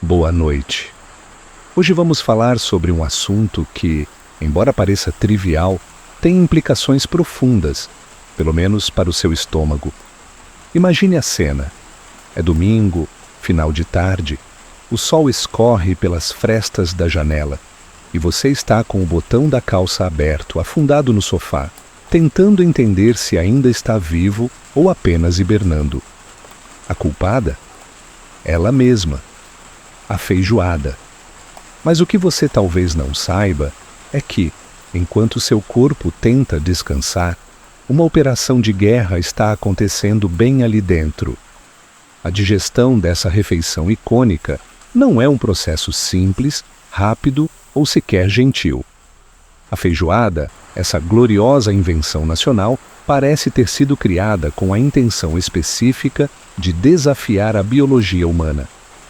Boa noite. Hoje vamos falar sobre um assunto que, embora pareça trivial, tem implicações profundas, pelo menos para o seu estômago. Imagine a cena. É domingo, final de tarde, o sol escorre pelas frestas da janela e você está com o botão da calça aberto, afundado no sofá, tentando entender se ainda está vivo ou apenas hibernando. A culpada? Ela mesma. A feijoada. Mas o que você talvez não saiba é que, enquanto seu corpo tenta descansar, uma operação de guerra está acontecendo bem ali dentro. A digestão dessa refeição icônica não é um processo simples, rápido ou sequer gentil. A feijoada, essa gloriosa invenção nacional, parece ter sido criada com a intenção específica de desafiar a biologia humana.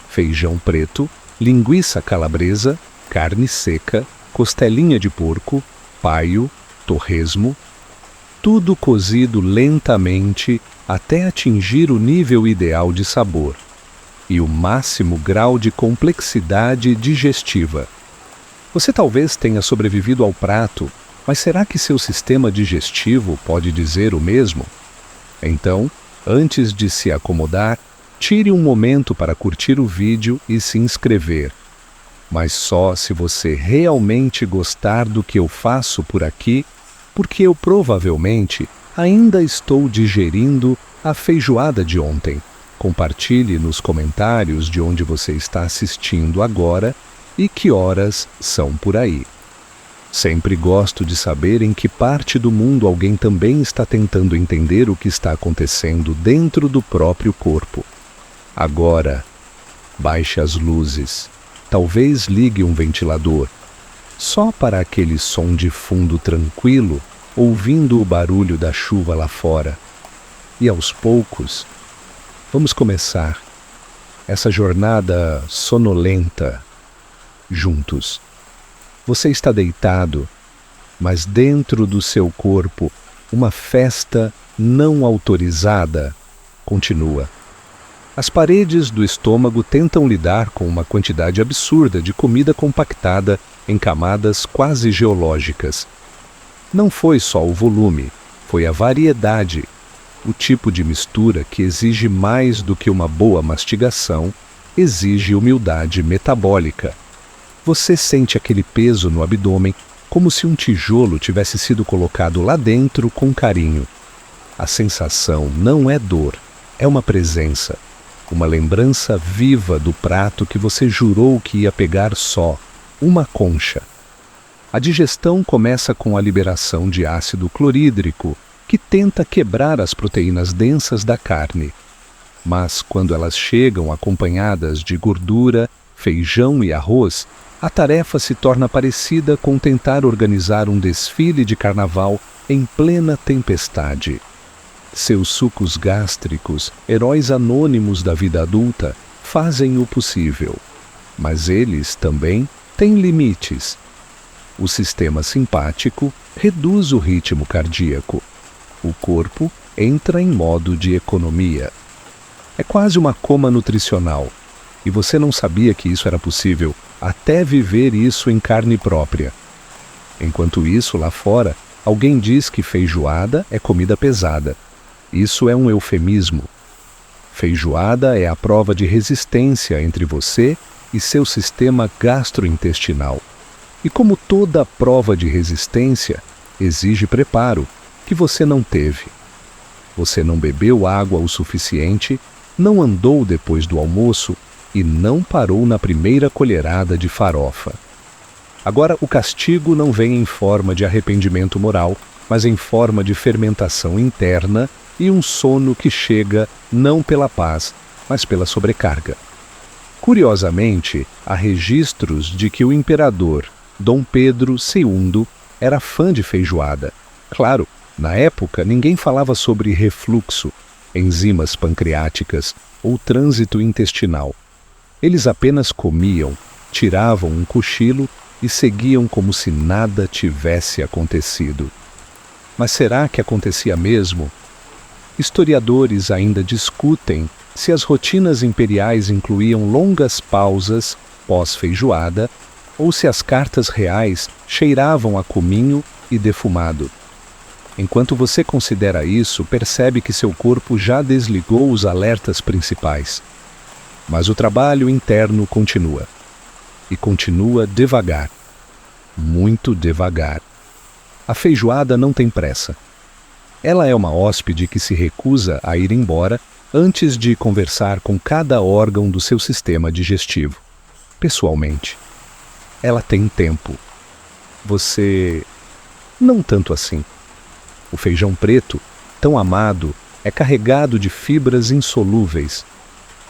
Feijão preto, linguiça calabresa, carne seca, costelinha de porco, paio, torresmo, tudo cozido lentamente até atingir o nível ideal de sabor e o máximo grau de complexidade digestiva. Você talvez tenha sobrevivido ao prato, mas será que seu sistema digestivo pode dizer o mesmo? Então, antes de se acomodar, tire um momento para curtir o vídeo e se inscrever. Mas só se você realmente gostar do que eu faço por aqui, porque eu provavelmente ainda estou digerindo a feijoada de ontem. Compartilhe nos comentários de onde você está assistindo agora e que horas são por aí. Sempre gosto de saber em que parte do mundo alguém também está tentando entender o que está acontecendo dentro do próprio corpo. Agora, baixe as luzes, talvez ligue um ventilador, só para aquele som de fundo tranquilo, ouvindo o barulho da chuva lá fora. E aos poucos, vamos começar essa jornada sonolenta juntos. Você está deitado, mas dentro do seu corpo, uma festa não autorizada continua. As paredes do estômago tentam lidar com uma quantidade absurda de comida compactada em camadas quase geológicas. Não foi só o volume, foi a variedade, o tipo de mistura que exige mais do que uma boa mastigação, exige humildade metabólica. Você sente aquele peso no abdômen, como se um tijolo tivesse sido colocado lá dentro com carinho. A sensação não é dor, é uma presença. Uma lembrança viva do prato que você jurou que ia pegar só, uma concha. A digestão começa com a liberação de ácido clorídrico, que tenta quebrar as proteínas densas da carne. Mas quando elas chegam acompanhadas de gordura, feijão e arroz, a tarefa se torna parecida com tentar organizar um desfile de carnaval em plena tempestade. Seus sucos gástricos, heróis anônimos da vida adulta, fazem o possível. Mas eles também têm limites. O sistema simpático reduz o ritmo cardíaco. O corpo entra em modo de economia. É quase uma coma nutricional. E você não sabia que isso era possível até viver isso em carne própria. Enquanto isso, lá fora, alguém diz que feijoada é comida pesada. Isso é um eufemismo. Feijoada é a prova de resistência entre você e seu sistema gastrointestinal. E como toda prova de resistência, exige preparo, que você não teve. Você não bebeu água o suficiente, não andou depois do almoço e não parou na primeira colherada de farofa. Agora, o castigo não vem em forma de arrependimento moral, mas em forma de fermentação interna e um sono que chega não pela paz, mas pela sobrecarga. Curiosamente, há registros de que o imperador Dom Pedro II era fã de feijoada. Claro, na época ninguém falava sobre refluxo, enzimas pancreáticas ou trânsito intestinal. Eles apenas comiam, tiravam um cochilo e seguiam como se nada tivesse acontecido. Mas será que acontecia mesmo? Historiadores ainda discutem se as rotinas imperiais incluíam longas pausas pós-feijoada ou se as cartas reais cheiravam a cominho e defumado. Enquanto você considera isso, percebe que seu corpo já desligou os alertas principais. Mas o trabalho interno continua. E continua devagar. Muito devagar. A feijoada não tem pressa. Ela é uma hóspede que se recusa a ir embora antes de conversar com cada órgão do seu sistema digestivo, pessoalmente. Ela tem tempo. Você... não tanto assim. O feijão preto, tão amado, é carregado de fibras insolúveis.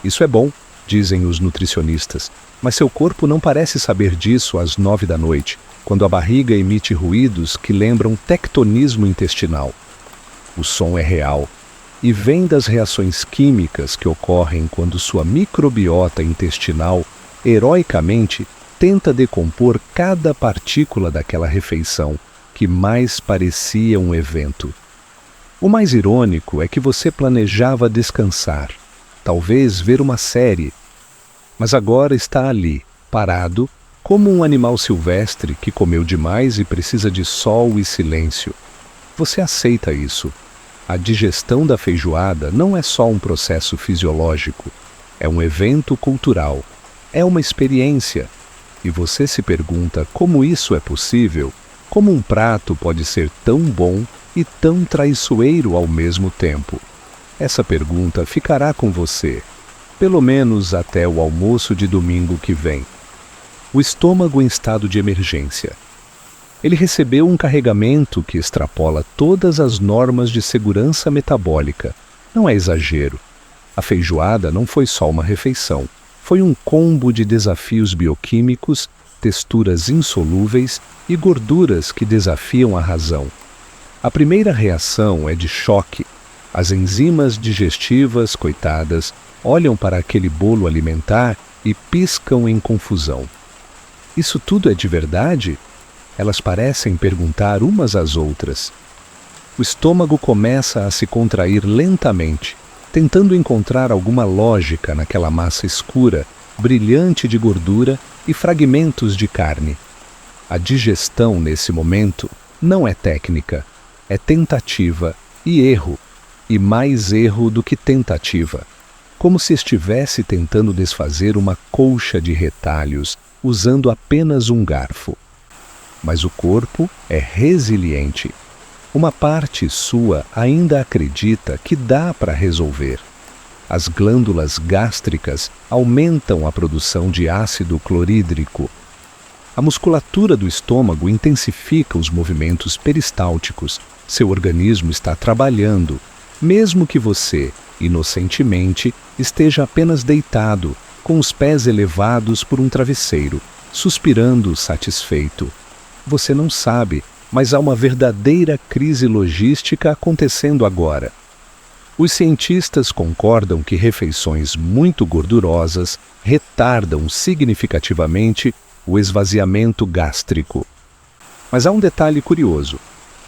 Isso é bom, dizem os nutricionistas, mas seu corpo não parece saber disso às 9 da noite, quando a barriga emite ruídos que lembram tectonismo intestinal. O som é real e vem das reações químicas que ocorrem quando sua microbiota intestinal, heroicamente, tenta decompor cada partícula daquela refeição, que mais parecia um evento. O mais irônico é que você planejava descansar, talvez ver uma série, mas agora está ali, parado, como um animal silvestre que comeu demais e precisa de sol e silêncio. Você aceita isso. A digestão da feijoada não é só um processo fisiológico, é um evento cultural, é uma experiência. E você se pergunta como isso é possível? Como um prato pode ser tão bom e tão traiçoeiro ao mesmo tempo? Essa pergunta ficará com você, pelo menos até o almoço de domingo que vem. O estômago em estado de emergência. Ele recebeu um carregamento que extrapola todas as normas de segurança metabólica. Não é exagero. A feijoada não foi só uma refeição. Foi um combo de desafios bioquímicos, texturas insolúveis e gorduras que desafiam a razão. A primeira reação é de choque. As enzimas digestivas, coitadas, olham para aquele bolo alimentar e piscam em confusão. Isso tudo é de verdade? Elas parecem perguntar umas às outras. O estômago começa a se contrair lentamente, tentando encontrar alguma lógica naquela massa escura, brilhante de gordura e fragmentos de carne. A digestão, nesse momento, não é técnica, é tentativa e erro, e mais erro do que tentativa, como se estivesse tentando desfazer uma colcha de retalhos usando apenas um garfo. Mas o corpo é resiliente. Uma parte sua ainda acredita que dá para resolver. As glândulas gástricas aumentam a produção de ácido clorídrico. A musculatura do estômago intensifica os movimentos peristálticos. Seu organismo está trabalhando, mesmo que você, inocentemente, esteja apenas deitado, com os pés elevados por um travesseiro, suspirando satisfeito. Você não sabe, mas há uma verdadeira crise logística acontecendo agora. Os cientistas concordam que refeições muito gordurosas retardam significativamente o esvaziamento gástrico. Mas há um detalhe curioso.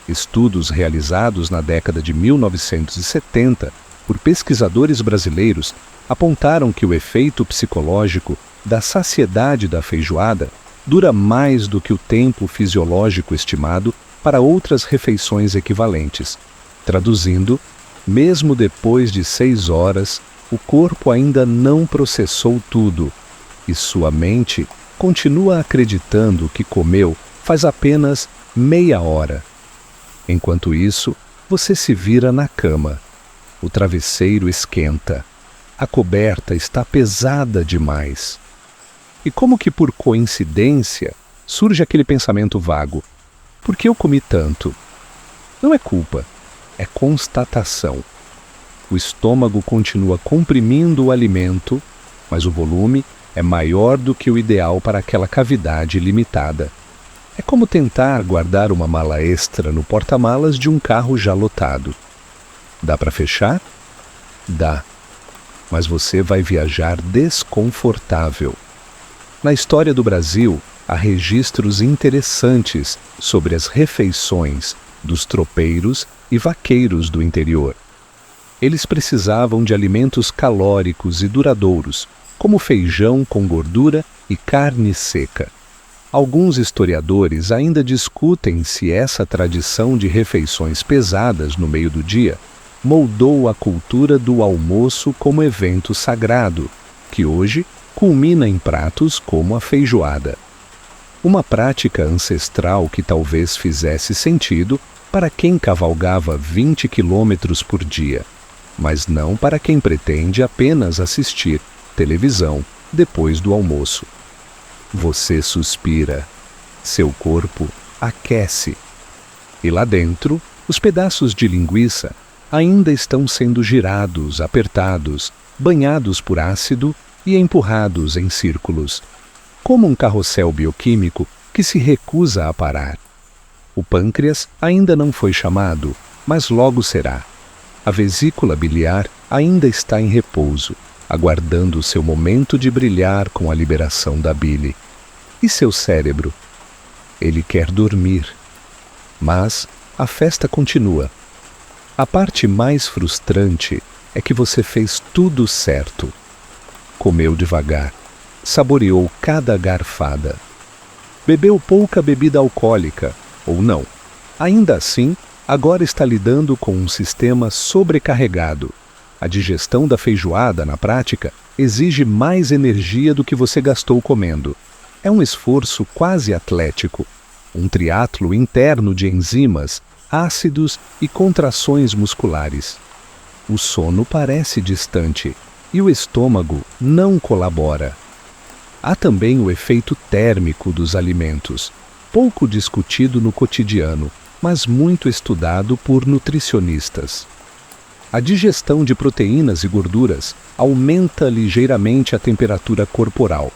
Estudos realizados na década de 1970 por pesquisadores brasileiros apontaram que o efeito psicológico da saciedade da feijoada dura mais do que o tempo fisiológico estimado para outras refeições equivalentes. Traduzindo, mesmo depois de 6 horas, o corpo ainda não processou tudo e sua mente continua acreditando que comeu faz apenas meia hora. Enquanto isso, você se vira na cama. O travesseiro esquenta. A coberta está pesada demais. E como que por coincidência surge aquele pensamento vago: por que eu comi tanto? Não é culpa, é constatação. O estômago continua comprimindo o alimento, mas o volume é maior do que o ideal para aquela cavidade limitada. É como tentar guardar uma mala extra no porta-malas de um carro já lotado. Dá para fechar? Dá. Mas você vai viajar desconfortável. Na história do Brasil, há registros interessantes sobre as refeições dos tropeiros e vaqueiros do interior. Eles precisavam de alimentos calóricos e duradouros, como feijão com gordura e carne seca. Alguns historiadores ainda discutem se essa tradição de refeições pesadas no meio do dia moldou a cultura do almoço como evento sagrado, que hoje culmina em pratos como a feijoada. Uma prática ancestral que talvez fizesse sentido para quem cavalgava 20 quilômetros por dia, mas não para quem pretende apenas assistir televisão depois do almoço. Você suspira, seu corpo aquece. E lá dentro, os pedaços de linguiça ainda estão sendo girados, apertados, banhados por ácido e empurrados em círculos, como um carrossel bioquímico que se recusa a parar. O pâncreas ainda não foi chamado, mas logo será. A vesícula biliar ainda está em repouso, aguardando seu momento de brilhar com a liberação da bile. E seu cérebro? Ele quer dormir. Mas a festa continua. A parte mais frustrante é que você fez tudo certo. Comeu devagar, saboreou cada garfada. Bebeu pouca bebida alcoólica, ou não. Ainda assim, agora está lidando com um sistema sobrecarregado. A digestão da feijoada, na prática, exige mais energia do que você gastou comendo. É um esforço quase atlético, um triatlo interno de enzimas, ácidos e contrações musculares. O sono parece distante e o estômago não colabora. Há também o efeito térmico dos alimentos, pouco discutido no cotidiano, mas muito estudado por nutricionistas. A digestão de proteínas e gorduras aumenta ligeiramente a temperatura corporal.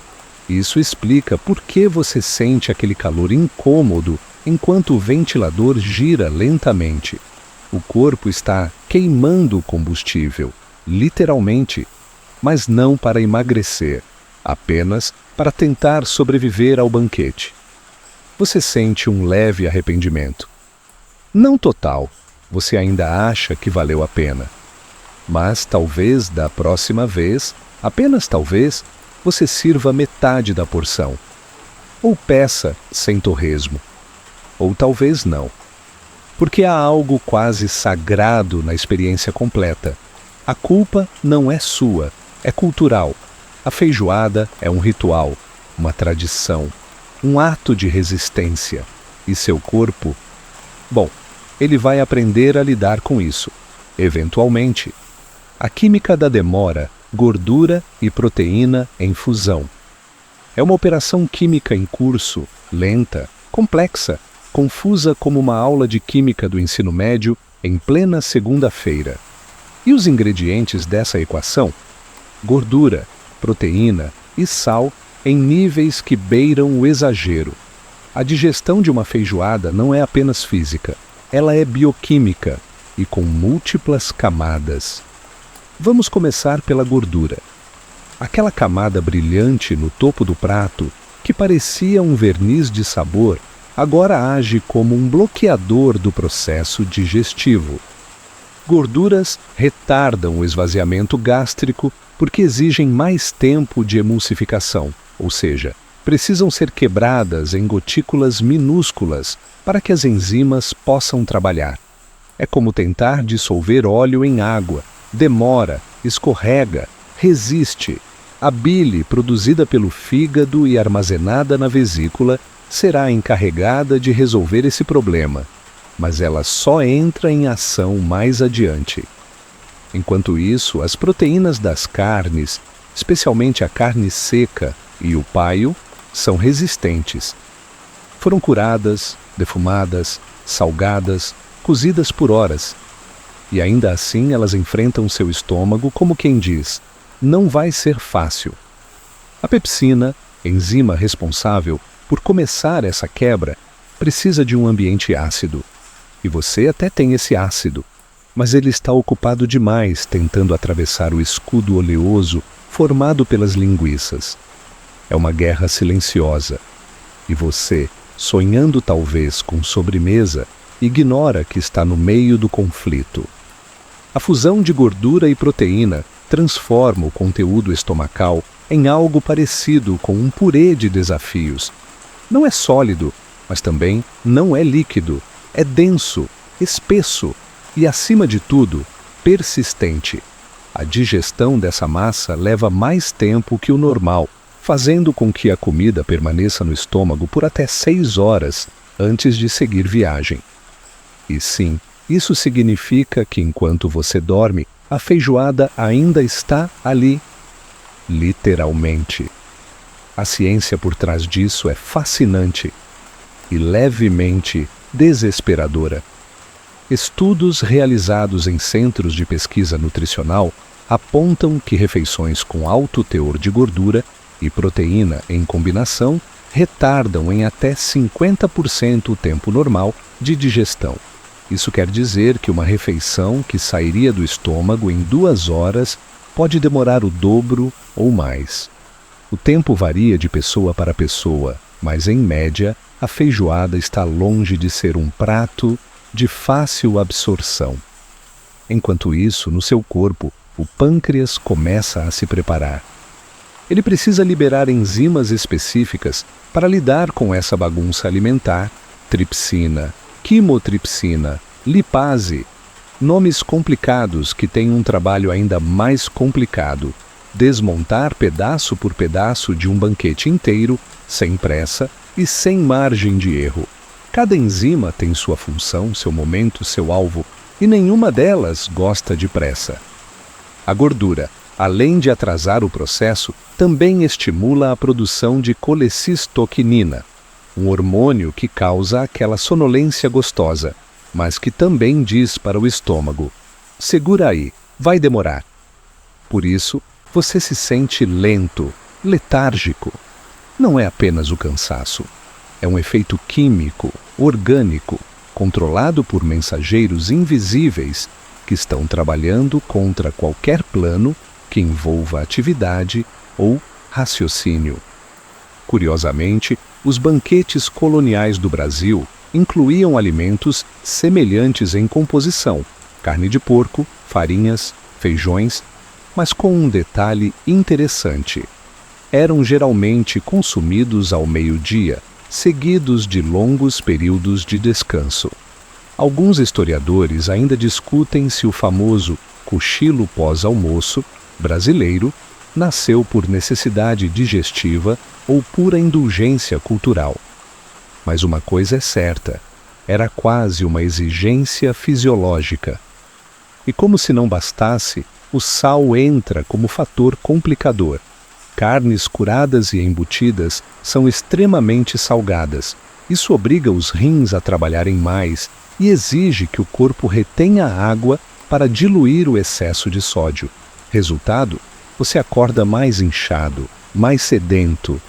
Isso explica por que você sente aquele calor incômodo enquanto o ventilador gira lentamente. O corpo está queimando combustível, literalmente, mas não para emagrecer, apenas para tentar sobreviver ao banquete. Você sente um leve arrependimento. Não total, você ainda acha que valeu a pena. Mas talvez da próxima vez, apenas talvez, você sirva metade da porção. Ou peça sem torresmo. Ou talvez não. Porque há algo quase sagrado na experiência completa. A culpa não é sua, é cultural. A feijoada é um ritual, uma tradição, um ato de resistência. E seu corpo? Bom, ele vai aprender a lidar com isso, eventualmente. A química da demora, gordura e proteína em fusão. É uma operação química em curso, lenta, complexa, confusa como uma aula de química do ensino médio em plena segunda-feira. E os ingredientes dessa equação? Gordura, proteína e sal em níveis que beiram o exagero. A digestão de uma feijoada não é apenas física, ela é bioquímica e com múltiplas camadas. Vamos começar pela gordura. Aquela camada brilhante no topo do prato, que parecia um verniz de sabor, agora age como um bloqueador do processo digestivo. Gorduras retardam o esvaziamento gástrico porque exigem mais tempo de emulsificação, ou seja, precisam ser quebradas em gotículas minúsculas para que as enzimas possam trabalhar. É como tentar dissolver óleo em água. Demora, escorrega, resiste. A bile produzida pelo fígado e armazenada na vesícula será encarregada de resolver esse problema, mas ela só entra em ação mais adiante. Enquanto isso, as proteínas das carnes, especialmente a carne seca e o paio, são resistentes. Foram curadas, defumadas, salgadas, cozidas por horas. E ainda assim elas enfrentam seu estômago como quem diz, não vai ser fácil. A pepsina, enzima responsável por começar essa quebra, precisa de um ambiente ácido. E você até tem esse ácido, mas ele está ocupado demais tentando atravessar o escudo oleoso formado pelas linguiças. É uma guerra silenciosa. E você, sonhando talvez com sobremesa, ignora que está no meio do conflito. A fusão de gordura e proteína transforma o conteúdo estomacal em algo parecido com um purê de desafios. Não é sólido, mas também não é líquido. É denso, espesso e, acima de tudo, persistente. A digestão dessa massa leva mais tempo que o normal, fazendo com que a comida permaneça no estômago por até 6 horas antes de seguir viagem. E sim, isso significa que enquanto você dorme, a feijoada ainda está ali. Literalmente. A ciência por trás disso é fascinante e levemente desesperadora. Estudos realizados em centros de pesquisa nutricional apontam que refeições com alto teor de gordura e proteína em combinação retardam em até 50% o tempo normal de digestão. Isso quer dizer que uma refeição que sairia do estômago em 2 horas pode demorar o dobro ou mais. O tempo varia de pessoa para pessoa, mas em média, a feijoada está longe de ser um prato de fácil absorção. Enquanto isso, no seu corpo, o pâncreas começa a se preparar. Ele precisa liberar enzimas específicas para lidar com essa bagunça alimentar: tripsina, quimotripsina, lipase, nomes complicados que têm um trabalho ainda mais complicado: desmontar pedaço por pedaço de um banquete inteiro, sem pressa e sem margem de erro. Cada enzima tem sua função, seu momento, seu alvo, e nenhuma delas gosta de pressa. A gordura, além de atrasar o processo, também estimula a produção de colecistoquinina, um hormônio que causa aquela sonolência gostosa, mas que também diz para o estômago: segura aí, vai demorar. Por isso, você se sente lento, letárgico. Não é apenas o cansaço. É um efeito químico, orgânico, controlado por mensageiros invisíveis que estão trabalhando contra qualquer plano que envolva atividade ou raciocínio. Curiosamente, os banquetes coloniais do Brasil incluíam alimentos semelhantes em composição: carne de porco, farinhas, feijões, mas com um detalhe interessante. Eram geralmente consumidos ao meio-dia, seguidos de longos períodos de descanso. Alguns historiadores ainda discutem se o famoso cochilo pós-almoço brasileiro nasceu por necessidade digestiva ou pura indulgência cultural. Mas uma coisa é certa: era quase uma exigência fisiológica. E como se não bastasse, o sal entra como fator complicador. Carnes curadas e embutidas são extremamente salgadas. Isso obriga os rins a trabalharem mais e exige que o corpo retenha água para diluir o excesso de sódio. Resultado: você acorda mais inchado, mais sedento,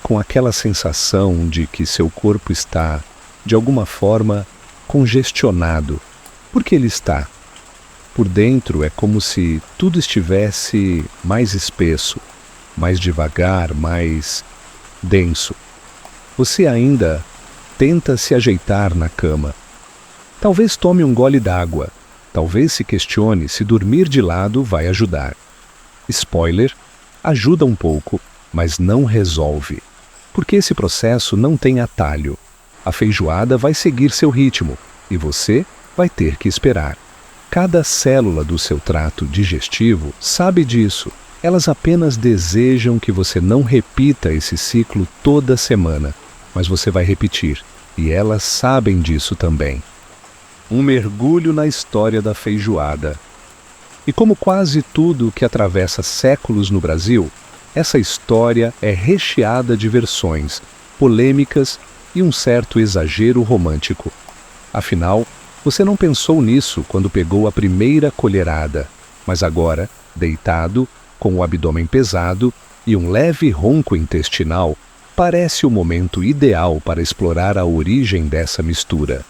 com aquela sensação de que seu corpo está, de alguma forma, congestionado. Por que ele está? Por dentro é como se tudo estivesse mais espesso, mais devagar, mais denso. Você ainda tenta se ajeitar na cama. Talvez tome um gole d'água. Talvez se questione se dormir de lado vai ajudar. Spoiler: ajuda um pouco, mas não resolve. Porque esse processo não tem atalho. A feijoada vai seguir seu ritmo e você vai ter que esperar. Cada célula do seu trato digestivo sabe disso. Elas apenas desejam que você não repita esse ciclo toda semana, mas você vai repetir, e elas sabem disso também. Um mergulho na história da feijoada. E como quase tudo que atravessa séculos no Brasil, essa história é recheada de versões, polêmicas e um certo exagero romântico. Afinal, você não pensou nisso quando pegou a primeira colherada, mas agora, deitado, com o abdômen pesado e um leve ronco intestinal, parece o momento ideal para explorar a origem dessa mistura.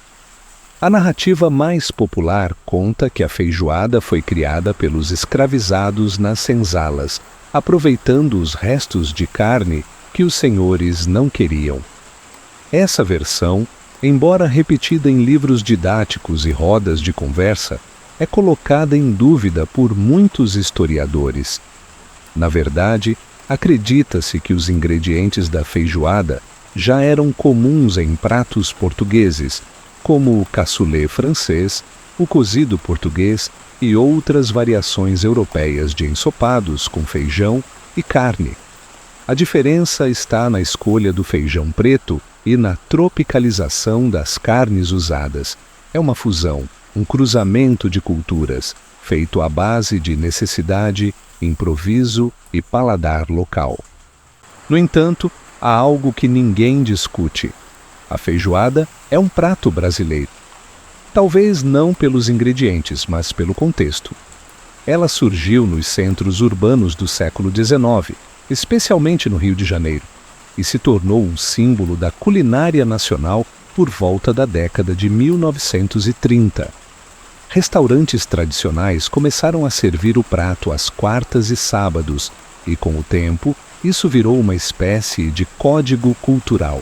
A narrativa mais popular conta que a feijoada foi criada pelos escravizados nas senzalas, aproveitando os restos de carne que os senhores não queriam. Essa versão, embora repetida em livros didáticos e rodas de conversa, é colocada em dúvida por muitos historiadores. Na verdade, acredita-se que os ingredientes da feijoada já eram comuns em pratos portugueses, como o cassoulet francês, o cozido português e outras variações europeias de ensopados com feijão e carne. A diferença está na escolha do feijão preto e na tropicalização das carnes usadas. É uma fusão, um cruzamento de culturas, feito à base de necessidade, improviso e paladar local. No entanto, há algo que ninguém discute. A feijoada é um prato brasileiro. Talvez não pelos ingredientes, mas pelo contexto. Ela surgiu nos centros urbanos do século XIX, especialmente no Rio de Janeiro, e se tornou um símbolo da culinária nacional por volta da década de 1930. Restaurantes tradicionais começaram a servir o prato às quartas e sábados, e com o tempo, isso virou uma espécie de código cultural.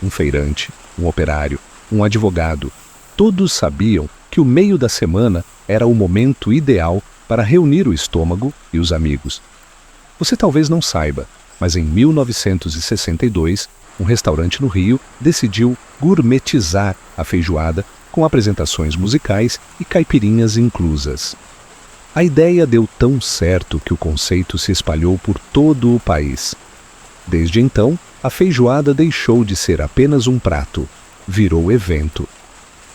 Um feirante, um operário, um advogado, todos sabiam que o meio da semana era o momento ideal para reunir o estômago e os amigos. Você talvez não saiba, mas em 1962, um restaurante no Rio decidiu gourmetizar a feijoada com apresentações musicais e caipirinhas inclusas. A ideia deu tão certo que o conceito se espalhou por todo o país. Desde então, a feijoada deixou de ser apenas um prato, virou evento.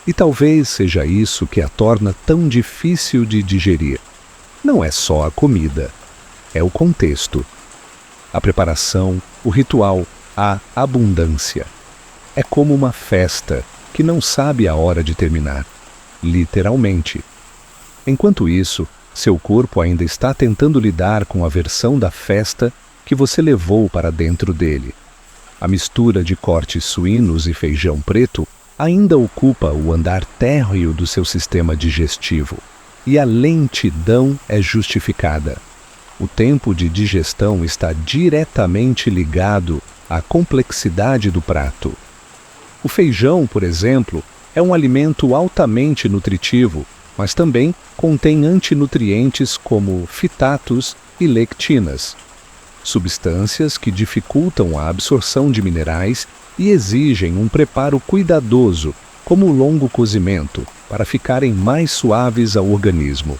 E talvez seja isso que a torna tão difícil de digerir. Não é só a comida, é o contexto. A preparação, o ritual, a abundância. É como uma festa que não sabe a hora de terminar, literalmente. Enquanto isso, seu corpo ainda está tentando lidar com a versão da festa que você levou para dentro dele. A mistura de cortes suínos e feijão preto ainda ocupa o andar térreo do seu sistema digestivo, e a lentidão é justificada. O tempo de digestão está diretamente ligado à complexidade do prato. O feijão, por exemplo, é um alimento altamente nutritivo, mas também contém antinutrientes como fitatos e lectinas, substâncias que dificultam a absorção de minerais e exigem um preparo cuidadoso, como o longo cozimento, para ficarem mais suaves ao organismo.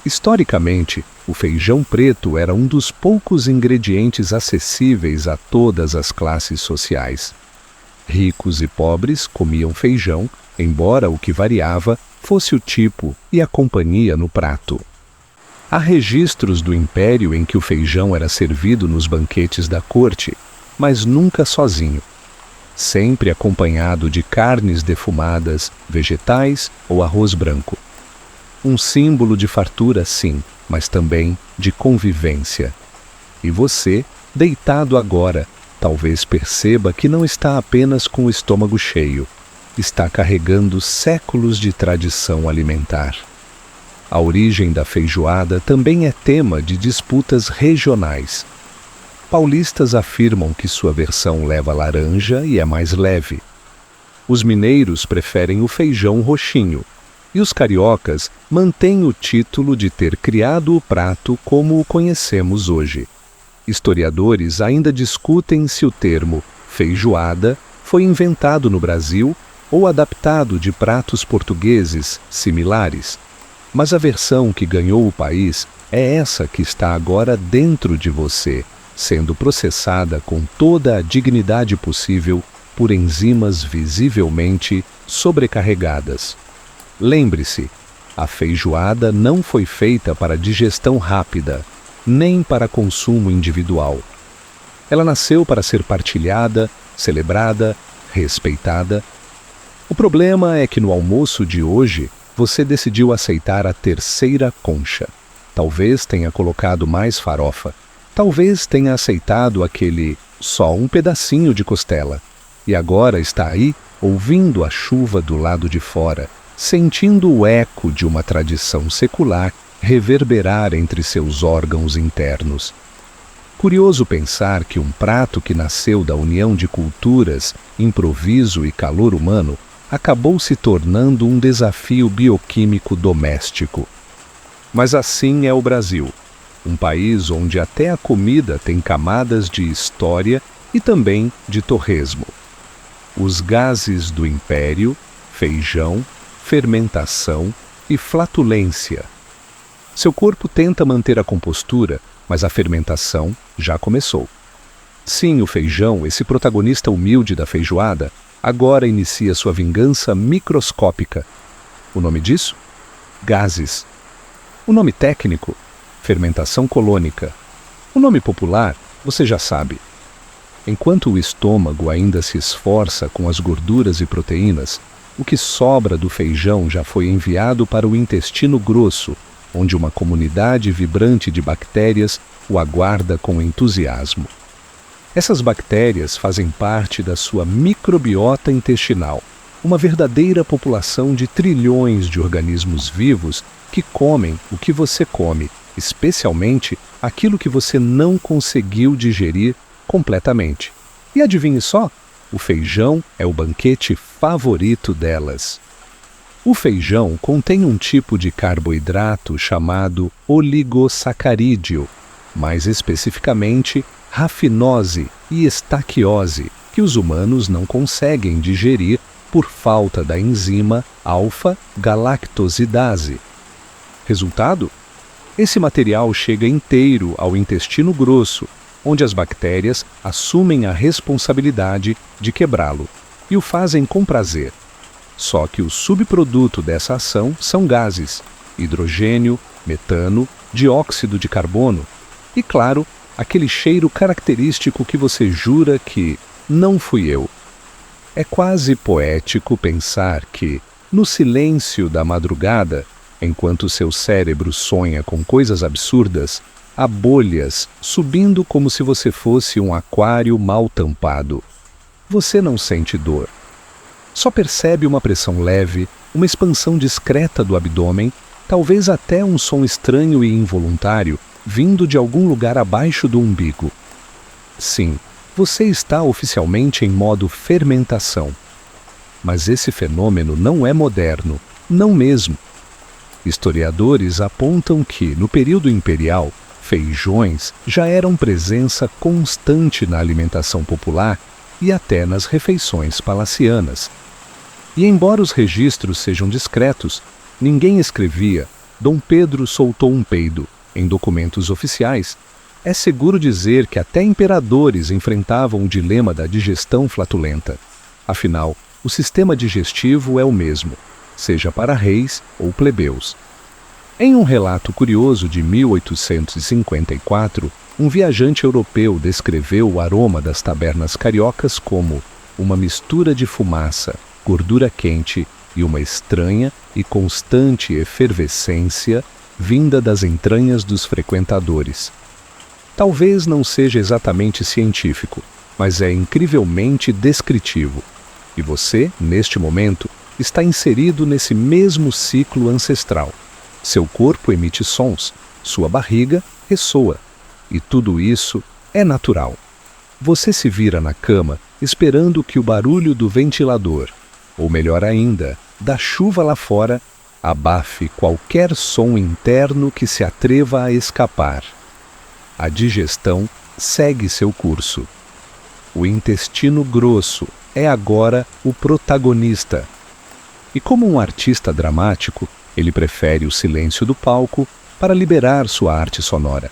Historicamente, o feijão preto era um dos poucos ingredientes acessíveis a todas as classes sociais. Ricos e pobres comiam feijão, embora o que variava fosse o tipo e a companhia no prato. Há registros do império em que o feijão era servido nos banquetes da corte, mas nunca sozinho. Sempre acompanhado de carnes defumadas, vegetais ou arroz branco. Um símbolo de fartura, sim, mas também de convivência. E você, deitado agora, talvez perceba que não está apenas com o estômago cheio, está carregando séculos de tradição alimentar. A origem da feijoada também é tema de disputas regionais. Paulistas afirmam que sua versão leva laranja e é mais leve. Os mineiros preferem o feijão roxinho, e os cariocas mantêm o título de ter criado o prato como o conhecemos hoje. Historiadores ainda discutem se o termo feijoada foi inventado no Brasil ou adaptado de pratos portugueses similares. Mas a versão que ganhou o país é essa que está agora dentro de você, sendo processada com toda a dignidade possível por enzimas visivelmente sobrecarregadas. Lembre-se, a feijoada não foi feita para digestão rápida, nem para consumo individual. Ela nasceu para ser partilhada, celebrada, respeitada. O problema é que no almoço de hoje você decidiu aceitar a terceira concha. Talvez tenha colocado mais farofa. Talvez tenha aceitado aquele só um pedacinho de costela. E agora está aí, ouvindo a chuva do lado de fora, sentindo o eco de uma tradição secular reverberar entre seus órgãos internos. Curioso pensar que um prato que nasceu da união de culturas, improviso e calor humano acabou se tornando um desafio bioquímico doméstico. Mas assim é o Brasil, um país onde até a comida tem camadas de história e também de torresmo. Os gases do império, feijão, fermentação e flatulência. Seu corpo tenta manter a compostura, mas a fermentação já começou. Sim, o feijão, esse protagonista humilde da feijoada, agora inicia sua vingança microscópica. O nome disso? Gases. O nome técnico? Fermentação colônica. O nome popular, você já sabe. Enquanto o estômago ainda se esforça com as gorduras e proteínas, o que sobra do feijão já foi enviado para o intestino grosso, onde uma comunidade vibrante de bactérias o aguarda com entusiasmo. Essas bactérias fazem parte da sua microbiota intestinal, uma verdadeira população de trilhões de organismos vivos que comem o que você come, especialmente aquilo que você não conseguiu digerir completamente. E adivinhe só, o feijão é o banquete favorito delas. O feijão contém um tipo de carboidrato chamado oligosacarídeo, mais especificamente rafinose e estaquiose, que os humanos não conseguem digerir por falta da enzima alfa-galactosidase. Resultado? Esse material chega inteiro ao intestino grosso, onde as bactérias assumem a responsabilidade de quebrá-lo e o fazem com prazer. Só que o subproduto dessa ação são gases: hidrogênio, metano, dióxido de carbono e, claro, aquele cheiro característico que você jura que não fui eu. É quase poético pensar que, no silêncio da madrugada, enquanto seu cérebro sonha com coisas absurdas, há bolhas subindo como se você fosse um aquário mal tampado. Você não sente dor. Só percebe uma pressão leve, uma expansão discreta do abdômen, talvez até um som estranho e involuntário vindo de algum lugar abaixo do umbigo. Sim, você está oficialmente em modo fermentação. Mas esse fenômeno não é moderno, não mesmo. Historiadores apontam que, no período imperial, feijões já eram presença constante na alimentação popular e até nas refeições palacianas. E embora os registros sejam discretos, ninguém escrevia "Dom Pedro soltou um peido" em documentos oficiais. É seguro dizer que até imperadores enfrentavam o dilema da digestão flatulenta. Afinal, o sistema digestivo é o mesmo, seja para reis ou plebeus. Em um relato curioso de 1854, um viajante europeu descreveu o aroma das tabernas cariocas como uma mistura de fumaça, gordura quente e uma estranha e constante efervescência vinda das entranhas dos frequentadores. Talvez não seja exatamente científico, mas é incrivelmente descritivo. E você, neste momento, está inserido nesse mesmo ciclo ancestral. Seu corpo emite sons, sua barriga ressoa, e tudo isso é natural. Você se vira na cama esperando que o barulho do ventilador, ou melhor ainda, da chuva lá fora, abafe qualquer som interno que se atreva a escapar. A digestão segue seu curso. O intestino grosso é agora o protagonista. E como um artista dramático, ele prefere o silêncio do palco para liberar sua arte sonora.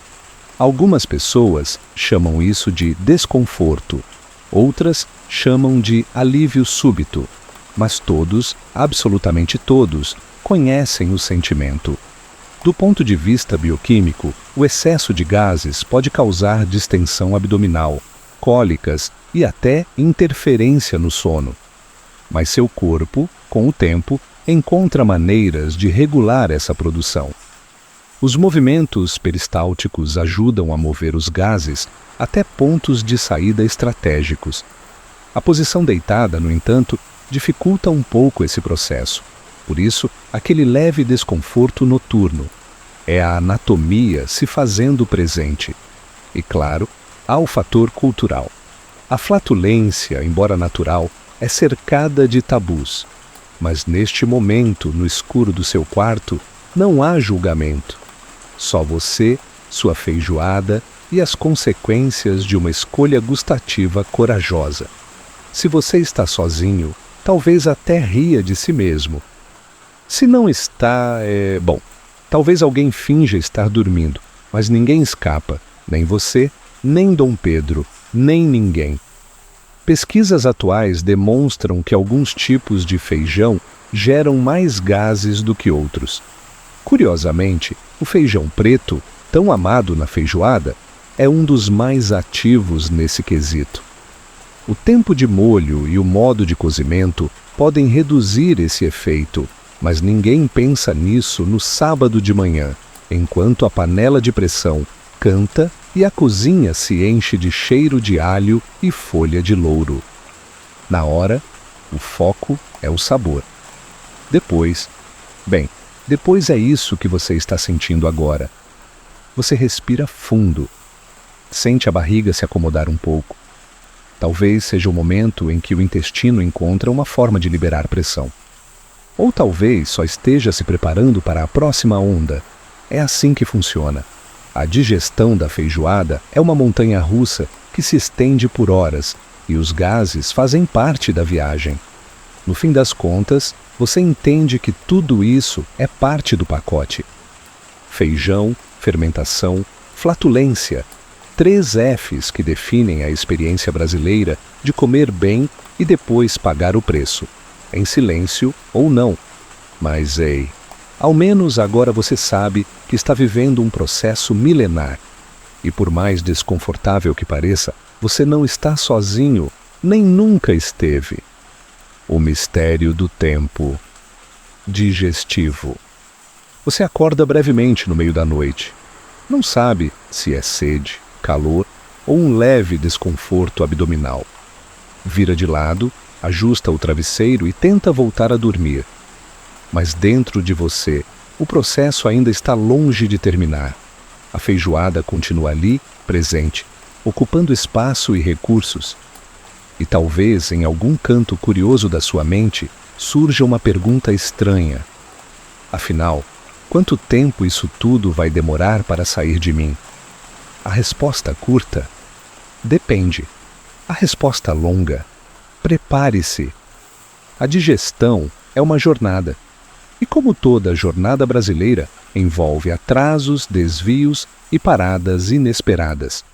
Algumas pessoas chamam isso de desconforto, outras chamam de alívio súbito, mas todos, absolutamente todos, conhecem o sentimento. Do ponto de vista bioquímico, o excesso de gases pode causar distensão abdominal, cólicas e até interferência no sono. Mas seu corpo, com o tempo, encontra maneiras de regular essa produção. Os movimentos peristálticos ajudam a mover os gases até pontos de saída estratégicos. A posição deitada, no entanto, dificulta um pouco esse processo. Por isso, aquele leve desconforto noturno. É a anatomia se fazendo presente. E, claro, há o fator cultural. A flatulência, embora natural, é cercada de tabus. Mas neste momento, no escuro do seu quarto, não há julgamento. Só você, sua feijoada e as consequências de uma escolha gustativa corajosa. Se você está sozinho, talvez até ria de si mesmo. Se não está, bom, talvez alguém finja estar dormindo, mas ninguém escapa, nem você, nem Dom Pedro, nem ninguém. Pesquisas atuais demonstram que alguns tipos de feijão geram mais gases do que outros. Curiosamente, o feijão preto, tão amado na feijoada, é um dos mais ativos nesse quesito. O tempo de molho e o modo de cozimento podem reduzir esse efeito, mas ninguém pensa nisso no sábado de manhã, enquanto a panela de pressão canta e a cozinha se enche de cheiro de alho e folha de louro. Na hora, o foco é o sabor. Depois é isso que você está sentindo agora. Você respira fundo. Sente a barriga se acomodar um pouco. Talvez seja o momento em que o intestino encontra uma forma de liberar pressão. Ou talvez só esteja se preparando para a próxima onda. É assim que funciona. A digestão da feijoada é uma montanha-russa que se estende por horas, e os gases fazem parte da viagem. No fim das contas, você entende que tudo isso é parte do pacote. Feijão, fermentação, flatulência. 3 Fs que definem a experiência brasileira de comer bem e depois pagar o preço. Em silêncio ou não. Mas, ao menos agora você sabe que está vivendo um processo milenar. E por mais desconfortável que pareça, você não está sozinho, nem nunca esteve. O mistério do tempo digestivo. Você acorda brevemente no meio da noite. Não sabe se é sede, calor ou um leve desconforto abdominal. Vira de lado, ajusta o travesseiro e tenta voltar a dormir. Mas dentro de você, o processo ainda está longe de terminar. A feijoada continua ali, presente, ocupando espaço e recursos. E talvez, em algum canto curioso da sua mente, surja uma pergunta estranha. Afinal, quanto tempo isso tudo vai demorar para sair de mim? A resposta curta? Depende. A resposta longa? Prepare-se. A digestão é uma jornada. E como toda jornada brasileira, envolve atrasos, desvios e paradas inesperadas.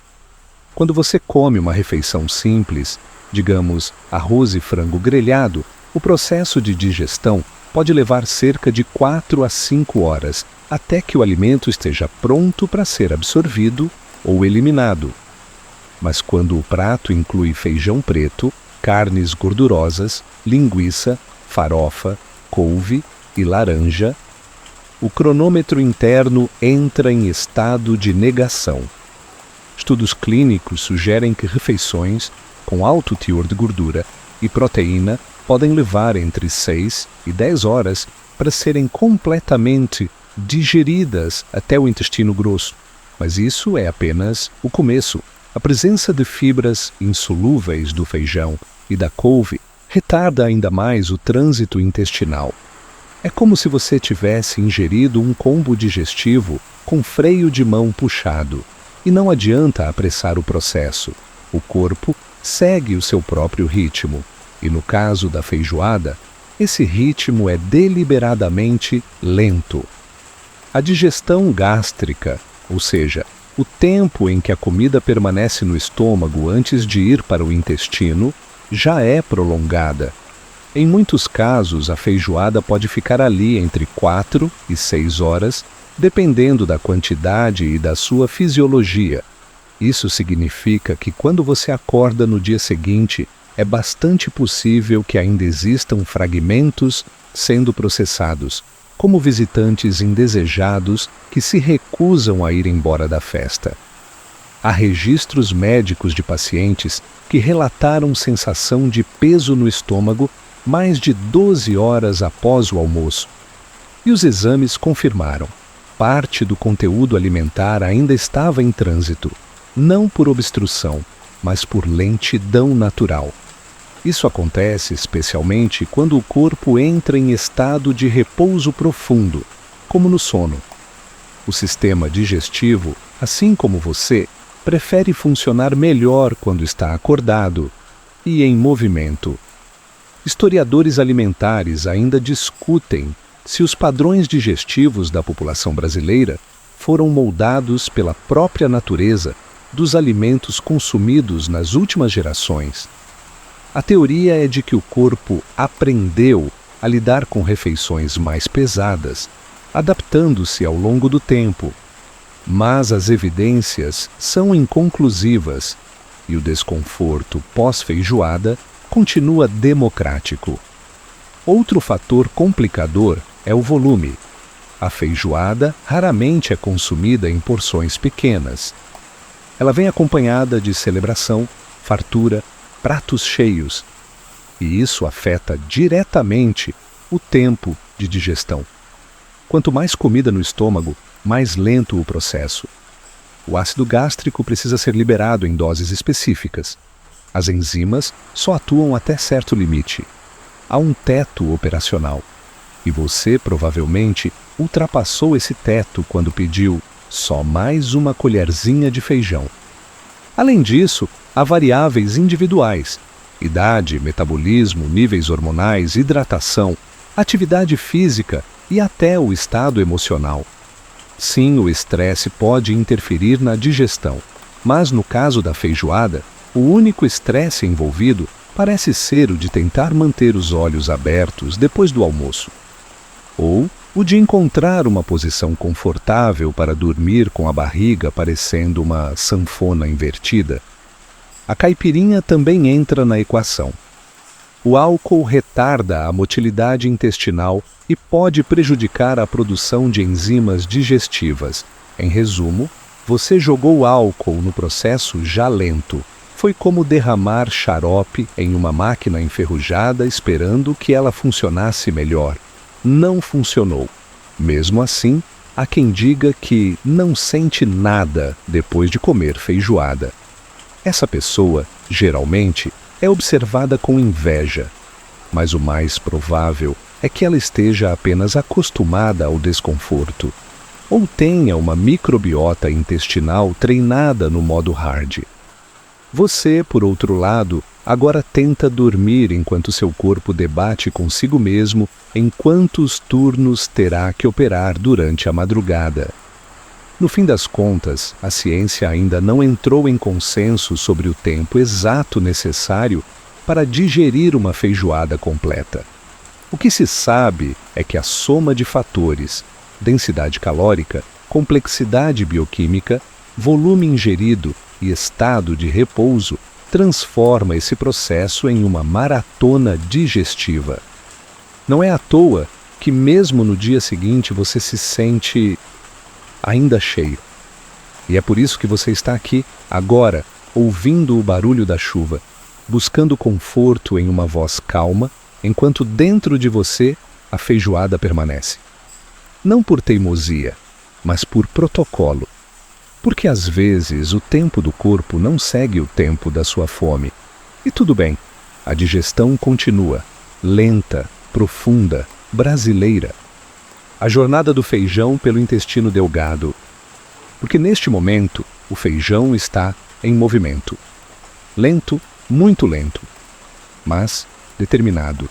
Quando você come uma refeição simples, digamos arroz e frango grelhado, o processo de digestão pode levar cerca de 4 a 5 horas, até que o alimento esteja pronto para ser absorvido ou eliminado. Mas quando o prato inclui feijão preto, carnes gordurosas, linguiça, farofa, couve e laranja, o cronômetro interno entra em estado de negação. Estudos clínicos sugerem que refeições com alto teor de gordura e proteína podem levar entre 6 e 10 horas para serem completamente digeridas até o intestino grosso. Mas isso é apenas o começo. A presença de fibras insolúveis do feijão e da couve retarda ainda mais o trânsito intestinal. É como se você tivesse ingerido um combo digestivo com freio de mão puxado. E não adianta apressar o processo. O corpo segue o seu próprio ritmo. E no caso da feijoada, esse ritmo é deliberadamente lento. A digestão gástrica, ou seja, o tempo em que a comida permanece no estômago antes de ir para o intestino, já é prolongada. Em muitos casos, a feijoada pode ficar ali entre 4 e 6 horas, dependendo da quantidade e da sua fisiologia. Isso significa que quando você acorda no dia seguinte, é bastante possível que ainda existam fragmentos sendo processados, como visitantes indesejados que se recusam a ir embora da festa. Há registros médicos de pacientes que relataram sensação de peso no estômago mais de 12 horas após o almoço. E os exames confirmaram. Parte do conteúdo alimentar ainda estava em trânsito, não por obstrução, mas por lentidão natural. Isso acontece especialmente quando o corpo entra em estado de repouso profundo, como no sono. O sistema digestivo, assim como você, prefere funcionar melhor quando está acordado e em movimento. Historiadores alimentares ainda discutem se os padrões digestivos da população brasileira foram moldados pela própria natureza dos alimentos consumidos nas últimas gerações. A teoria é de que o corpo aprendeu a lidar com refeições mais pesadas, adaptando-se ao longo do tempo. Mas as evidências são inconclusivas e o desconforto pós-feijoada continua democrático. Outro fator complicador é o volume. A feijoada raramente é consumida em porções pequenas. Ela vem acompanhada de celebração, fartura, pratos cheios, e isso afeta diretamente o tempo de digestão. Quanto mais comida no estômago, mais lento o processo. O ácido gástrico precisa ser liberado em doses específicas. As enzimas só atuam até certo limite. Há um teto operacional. E você, provavelmente, ultrapassou esse teto quando pediu só mais uma colherzinha de feijão. Além disso, há variáveis individuais: idade, metabolismo, níveis hormonais, hidratação, atividade física e até o estado emocional. Sim, o estresse pode interferir na digestão, mas no caso da feijoada, o único estresse envolvido parece ser o de tentar manter os olhos abertos depois do almoço, ou o de encontrar uma posição confortável para dormir com a barriga parecendo uma sanfona invertida. A caipirinha também entra na equação. O álcool retarda a motilidade intestinal e pode prejudicar a produção de enzimas digestivas. Em resumo, você jogou álcool no processo já lento. Foi como derramar xarope em uma máquina enferrujada esperando que ela funcionasse melhor. Não funcionou. Mesmo assim, há quem diga que não sente nada depois de comer feijoada. Essa pessoa, geralmente, é observada com inveja, mas o mais provável é que ela esteja apenas acostumada ao desconforto, ou tenha uma microbiota intestinal treinada no modo hard. Você, por outro lado, agora tenta dormir enquanto seu corpo debate consigo mesmo em quantos turnos terá que operar durante a madrugada. No fim das contas, a ciência ainda não entrou em consenso sobre o tempo exato necessário para digerir uma feijoada completa. O que se sabe é que a soma de fatores, densidade calórica, complexidade bioquímica, volume ingerido e estado de repouso transforma esse processo em uma maratona digestiva. Não é à toa que mesmo no dia seguinte você se sente ainda cheio. E é por isso que você está aqui, agora, ouvindo o barulho da chuva, buscando conforto em uma voz calma, enquanto dentro de você a feijoada permanece. Não por teimosia, mas por protocolo. Porque às vezes o tempo do corpo não segue o tempo da sua fome. E tudo bem, a digestão continua, lenta, profunda, brasileira. A jornada do feijão pelo intestino delgado. Porque neste momento o feijão está em movimento. Lento, muito lento, mas determinado.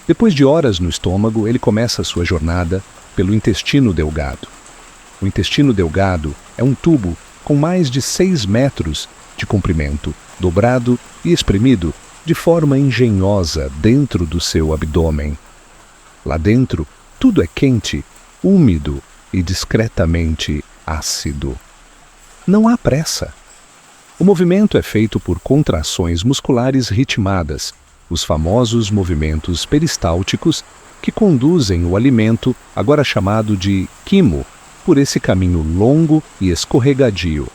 Depois de horas no estômago, ele começa a sua jornada pelo intestino delgado. O intestino delgado é um tubo com mais de 6 metros de comprimento, dobrado e espremido de forma engenhosa dentro do seu abdômen. Lá dentro, tudo é quente, úmido e discretamente ácido. Não há pressa. O movimento é feito por contrações musculares ritmadas, os famosos movimentos peristálticos que conduzem o alimento, agora chamado de quimo, por esse caminho longo e escorregadio.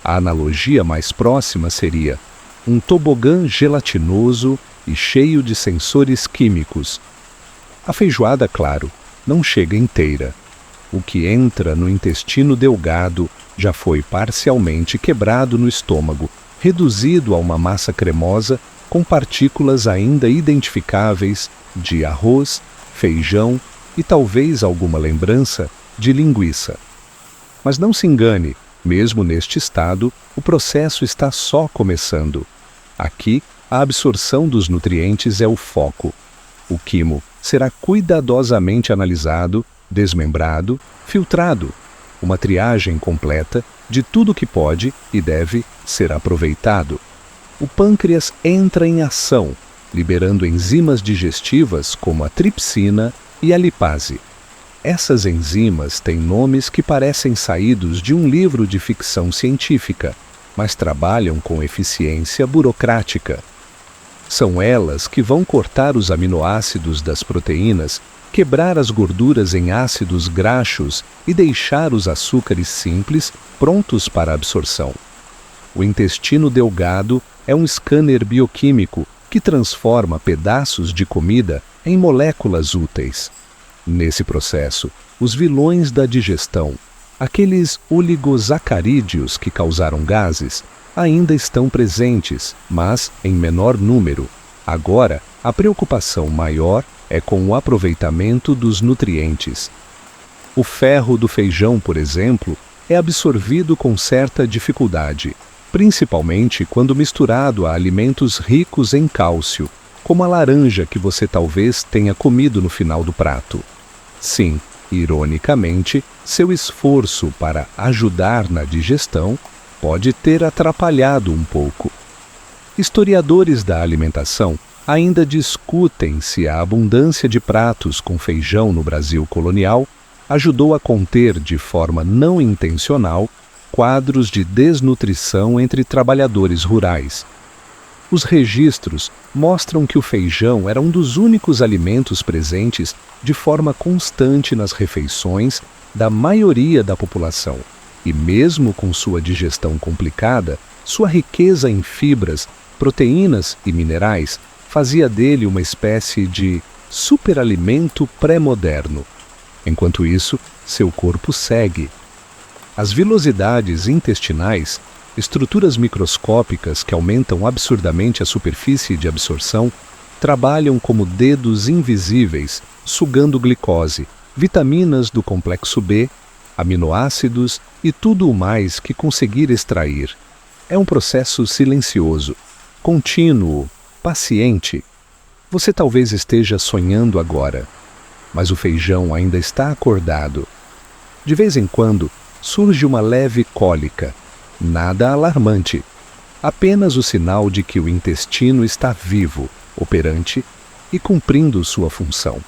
A analogia mais próxima seria um tobogã gelatinoso e cheio de sensores químicos. A feijoada, claro, não chega inteira. O que entra no intestino delgado já foi parcialmente quebrado no estômago, reduzido a uma massa cremosa com partículas ainda identificáveis de arroz, feijão e talvez alguma lembrança de linguiça. Mas não se engane, mesmo neste estado, o processo está só começando. Aqui, a absorção dos nutrientes é o foco. O quimo será cuidadosamente analisado, desmembrado, filtrado. Uma triagem completa de tudo que pode e deve ser aproveitado. O pâncreas entra em ação, liberando enzimas digestivas como a tripsina e a lipase. Essas enzimas têm nomes que parecem saídos de um livro de ficção científica, mas trabalham com eficiência burocrática. São elas que vão cortar os aminoácidos das proteínas, quebrar as gorduras em ácidos graxos e deixar os açúcares simples prontos para absorção. O intestino delgado é um scanner bioquímico que transforma pedaços de comida em moléculas úteis. Nesse processo, os vilões da digestão, aqueles oligosacarídeos que causaram gases, ainda estão presentes, mas em menor número. Agora, a preocupação maior é com o aproveitamento dos nutrientes. O ferro do feijão, por exemplo, é absorvido com certa dificuldade, principalmente quando misturado a alimentos ricos em cálcio, como a laranja que você talvez tenha comido no final do prato. Sim, ironicamente, seu esforço para ajudar na digestão pode ter atrapalhado um pouco. Historiadores da alimentação ainda discutem se a abundância de pratos com feijão no Brasil colonial ajudou a conter de forma não intencional quadros de desnutrição entre trabalhadores rurais. Os registros mostram que o feijão era um dos únicos alimentos presentes de forma constante nas refeições da maioria da população. E mesmo com sua digestão complicada, sua riqueza em fibras, proteínas e minerais fazia dele uma espécie de superalimento pré-moderno. Enquanto isso, seu corpo segue. As vilosidades intestinais, estruturas microscópicas que aumentam absurdamente a superfície de absorção, trabalham como dedos invisíveis, sugando glicose, vitaminas do complexo B, aminoácidos e tudo o mais que conseguir extrair. É um processo silencioso, contínuo, paciente. Você talvez esteja sonhando agora, mas o feijão ainda está acordado. De vez em quando, surge uma leve cólica. Nada alarmante, apenas o sinal de que o intestino está vivo, operante e cumprindo sua função.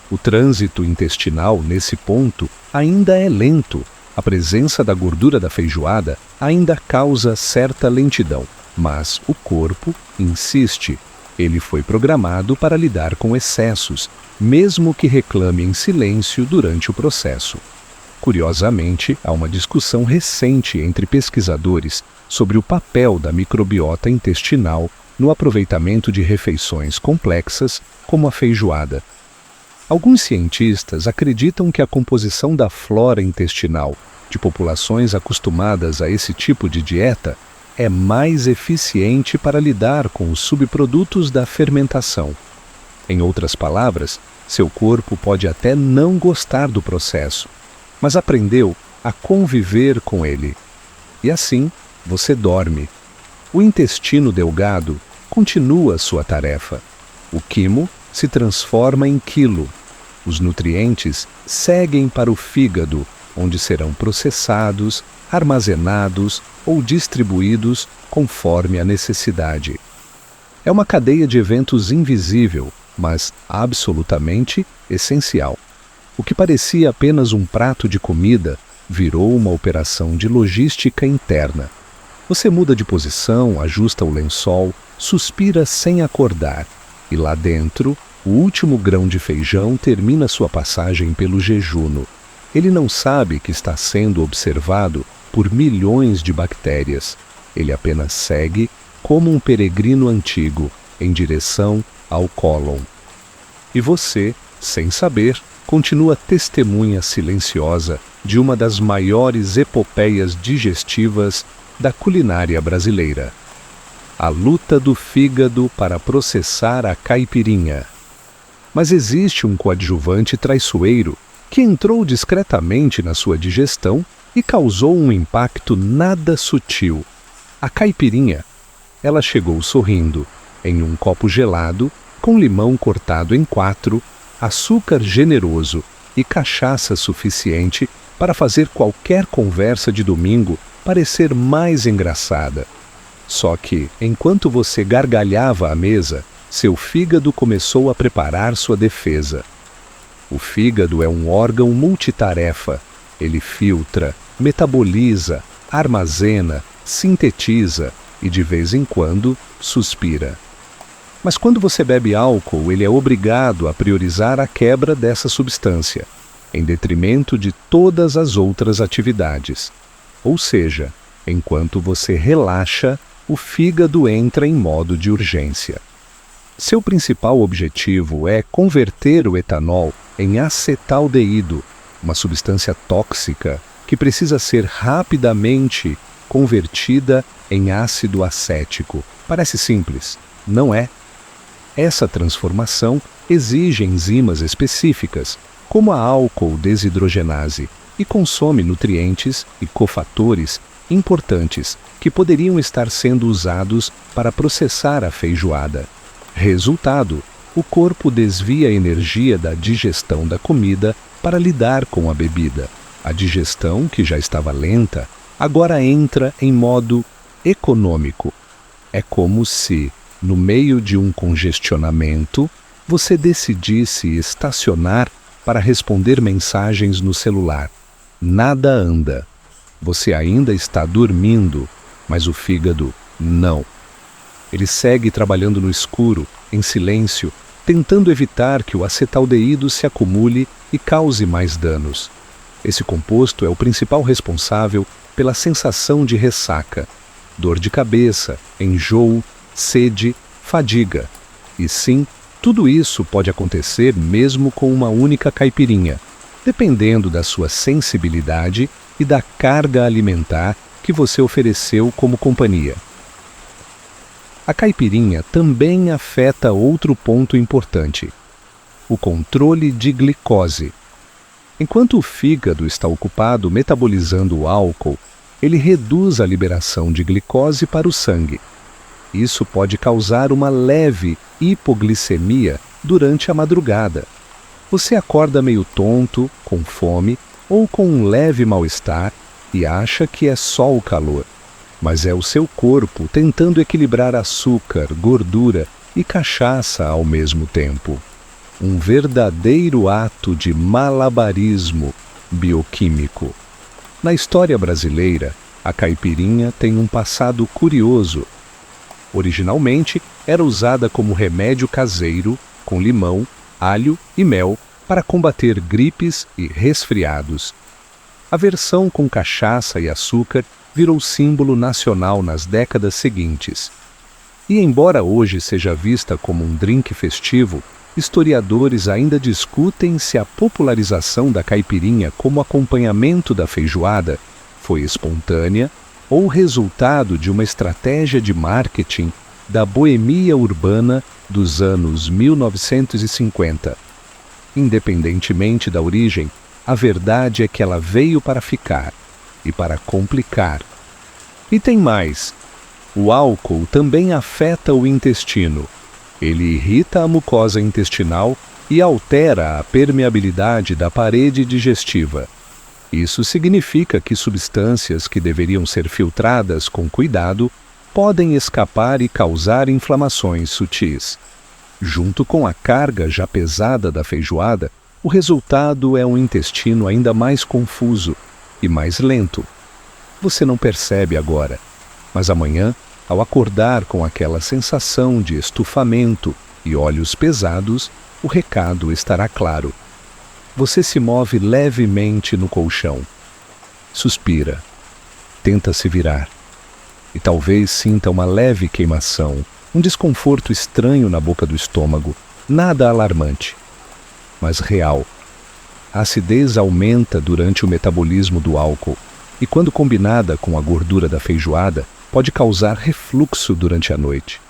O trânsito intestinal, nesse ponto, ainda é lento. A presença da gordura da feijoada ainda causa certa lentidão, mas o corpo insiste. Ele foi programado para lidar com excessos, mesmo que reclame em silêncio durante o processo. Curiosamente, há uma discussão recente entre pesquisadores sobre o papel da microbiota intestinal no aproveitamento de refeições complexas como a feijoada. Alguns cientistas acreditam que a composição da flora intestinal de populações acostumadas a esse tipo de dieta é mais eficiente para lidar com os subprodutos da fermentação. Em outras palavras, seu corpo pode até não gostar do processo, mas aprendeu a conviver com ele. E assim, você dorme. O intestino delgado continua sua tarefa. O quimo se transforma em quilo. Os nutrientes seguem para o fígado, onde serão processados, armazenados ou distribuídos conforme a necessidade. É uma cadeia de eventos invisível, mas absolutamente essencial. O que parecia apenas um prato de comida virou uma operação de logística interna. Você muda de posição, ajusta o lençol, suspira sem acordar, e lá dentro, o último grão de feijão termina sua passagem pelo jejuno. Ele não sabe que está sendo observado por milhões de bactérias. Ele apenas segue como um peregrino antigo em direção ao cólon. E você, sem saber, continua testemunha silenciosa de uma das maiores epopeias digestivas da culinária brasileira. A luta do fígado para processar a caipirinha. Mas existe um coadjuvante traiçoeiro que entrou discretamente na sua digestão e causou um impacto nada sutil. A caipirinha. Ela chegou sorrindo, em um copo gelado, com limão cortado em 4, açúcar generoso e cachaça suficiente para fazer qualquer conversa de domingo parecer mais engraçada. Só que, enquanto você gargalhava à mesa, seu fígado começou a preparar sua defesa. O fígado é um órgão multitarefa. Ele filtra, metaboliza, armazena, sintetiza e, de vez em quando, suspira. Mas quando você bebe álcool, ele é obrigado a priorizar a quebra dessa substância, em detrimento de todas as outras atividades. Ou seja, enquanto você relaxa, o fígado entra em modo de urgência. Seu principal objetivo é converter o etanol em acetaldeído, uma substância tóxica que precisa ser rapidamente convertida em ácido acético. Parece simples, não é? Essa transformação exige enzimas específicas, como a álcool desidrogenase, e consome nutrientes e cofatores importantes que poderiam estar sendo usados para processar a feijoada. Resultado: o corpo desvia a energia da digestão da comida para lidar com a bebida. A digestão, que já estava lenta, agora entra em modo econômico. É como se, no meio de um congestionamento, você decidisse estacionar para responder mensagens no celular. Nada anda. Você ainda está dormindo, mas o fígado não. Ele segue trabalhando no escuro, em silêncio, tentando evitar que o acetaldeído se acumule e cause mais danos. Esse composto é o principal responsável pela sensação de ressaca, dor de cabeça, enjoo, sede, fadiga. E sim, tudo isso pode acontecer mesmo com uma única caipirinha, dependendo da sua sensibilidade e da carga alimentar que você ofereceu como companhia. A caipirinha também afeta outro ponto importante: o controle de glicose. Enquanto o fígado está ocupado metabolizando o álcool, ele reduz a liberação de glicose para o sangue. Isso pode causar uma leve hipoglicemia durante a madrugada. Você acorda meio tonto, com fome ou com um leve mal-estar e acha que é só o calor. Mas é o seu corpo tentando equilibrar açúcar, gordura e cachaça ao mesmo tempo. Um verdadeiro ato de malabarismo bioquímico. Na história brasileira, a caipirinha tem um passado curioso. Originalmente, era usada como remédio caseiro, com limão, alho e mel, para combater gripes e resfriados. A versão com cachaça e açúcar virou símbolo nacional nas décadas seguintes. E embora hoje seja vista como um drink festivo, historiadores ainda discutem se a popularização da caipirinha como acompanhamento da feijoada foi espontânea ou resultado de uma estratégia de marketing da boemia urbana dos anos 1950. Independentemente da origem, a verdade é que ela veio para ficar e para complicar. E tem mais: o álcool também afeta o intestino. Ele irrita a mucosa intestinal e altera a permeabilidade da parede digestiva. Isso significa que substâncias que deveriam ser filtradas com cuidado podem escapar e causar inflamações sutis. Junto com a carga já pesada da feijoada, o resultado é um intestino ainda mais confuso e mais lento. Você não percebe agora, mas amanhã, ao acordar com aquela sensação de estufamento e olhos pesados, o recado estará claro. Você se move levemente no colchão. Suspira. Tenta se virar. E talvez sinta uma leve queimação, um desconforto estranho na boca do estômago, nada alarmante, mas real. A acidez aumenta durante o metabolismo do álcool e, quando combinada com a gordura da feijoada, pode causar refluxo durante a noite.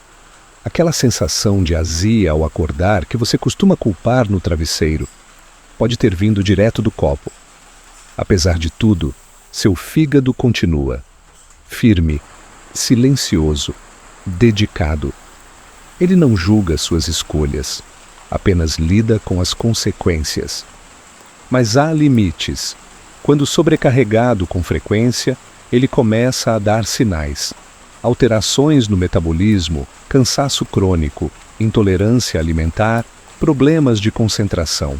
Aquela sensação de azia ao acordar que você costuma culpar no travesseiro pode ter vindo direto do copo. Apesar de tudo, seu fígado continua firme, silencioso, dedicado. Ele não julga suas escolhas, apenas lida com as consequências. Mas há limites. Quando sobrecarregado com frequência, ele começa a dar sinais. Alterações no metabolismo, cansaço crônico, intolerância alimentar, problemas de concentração.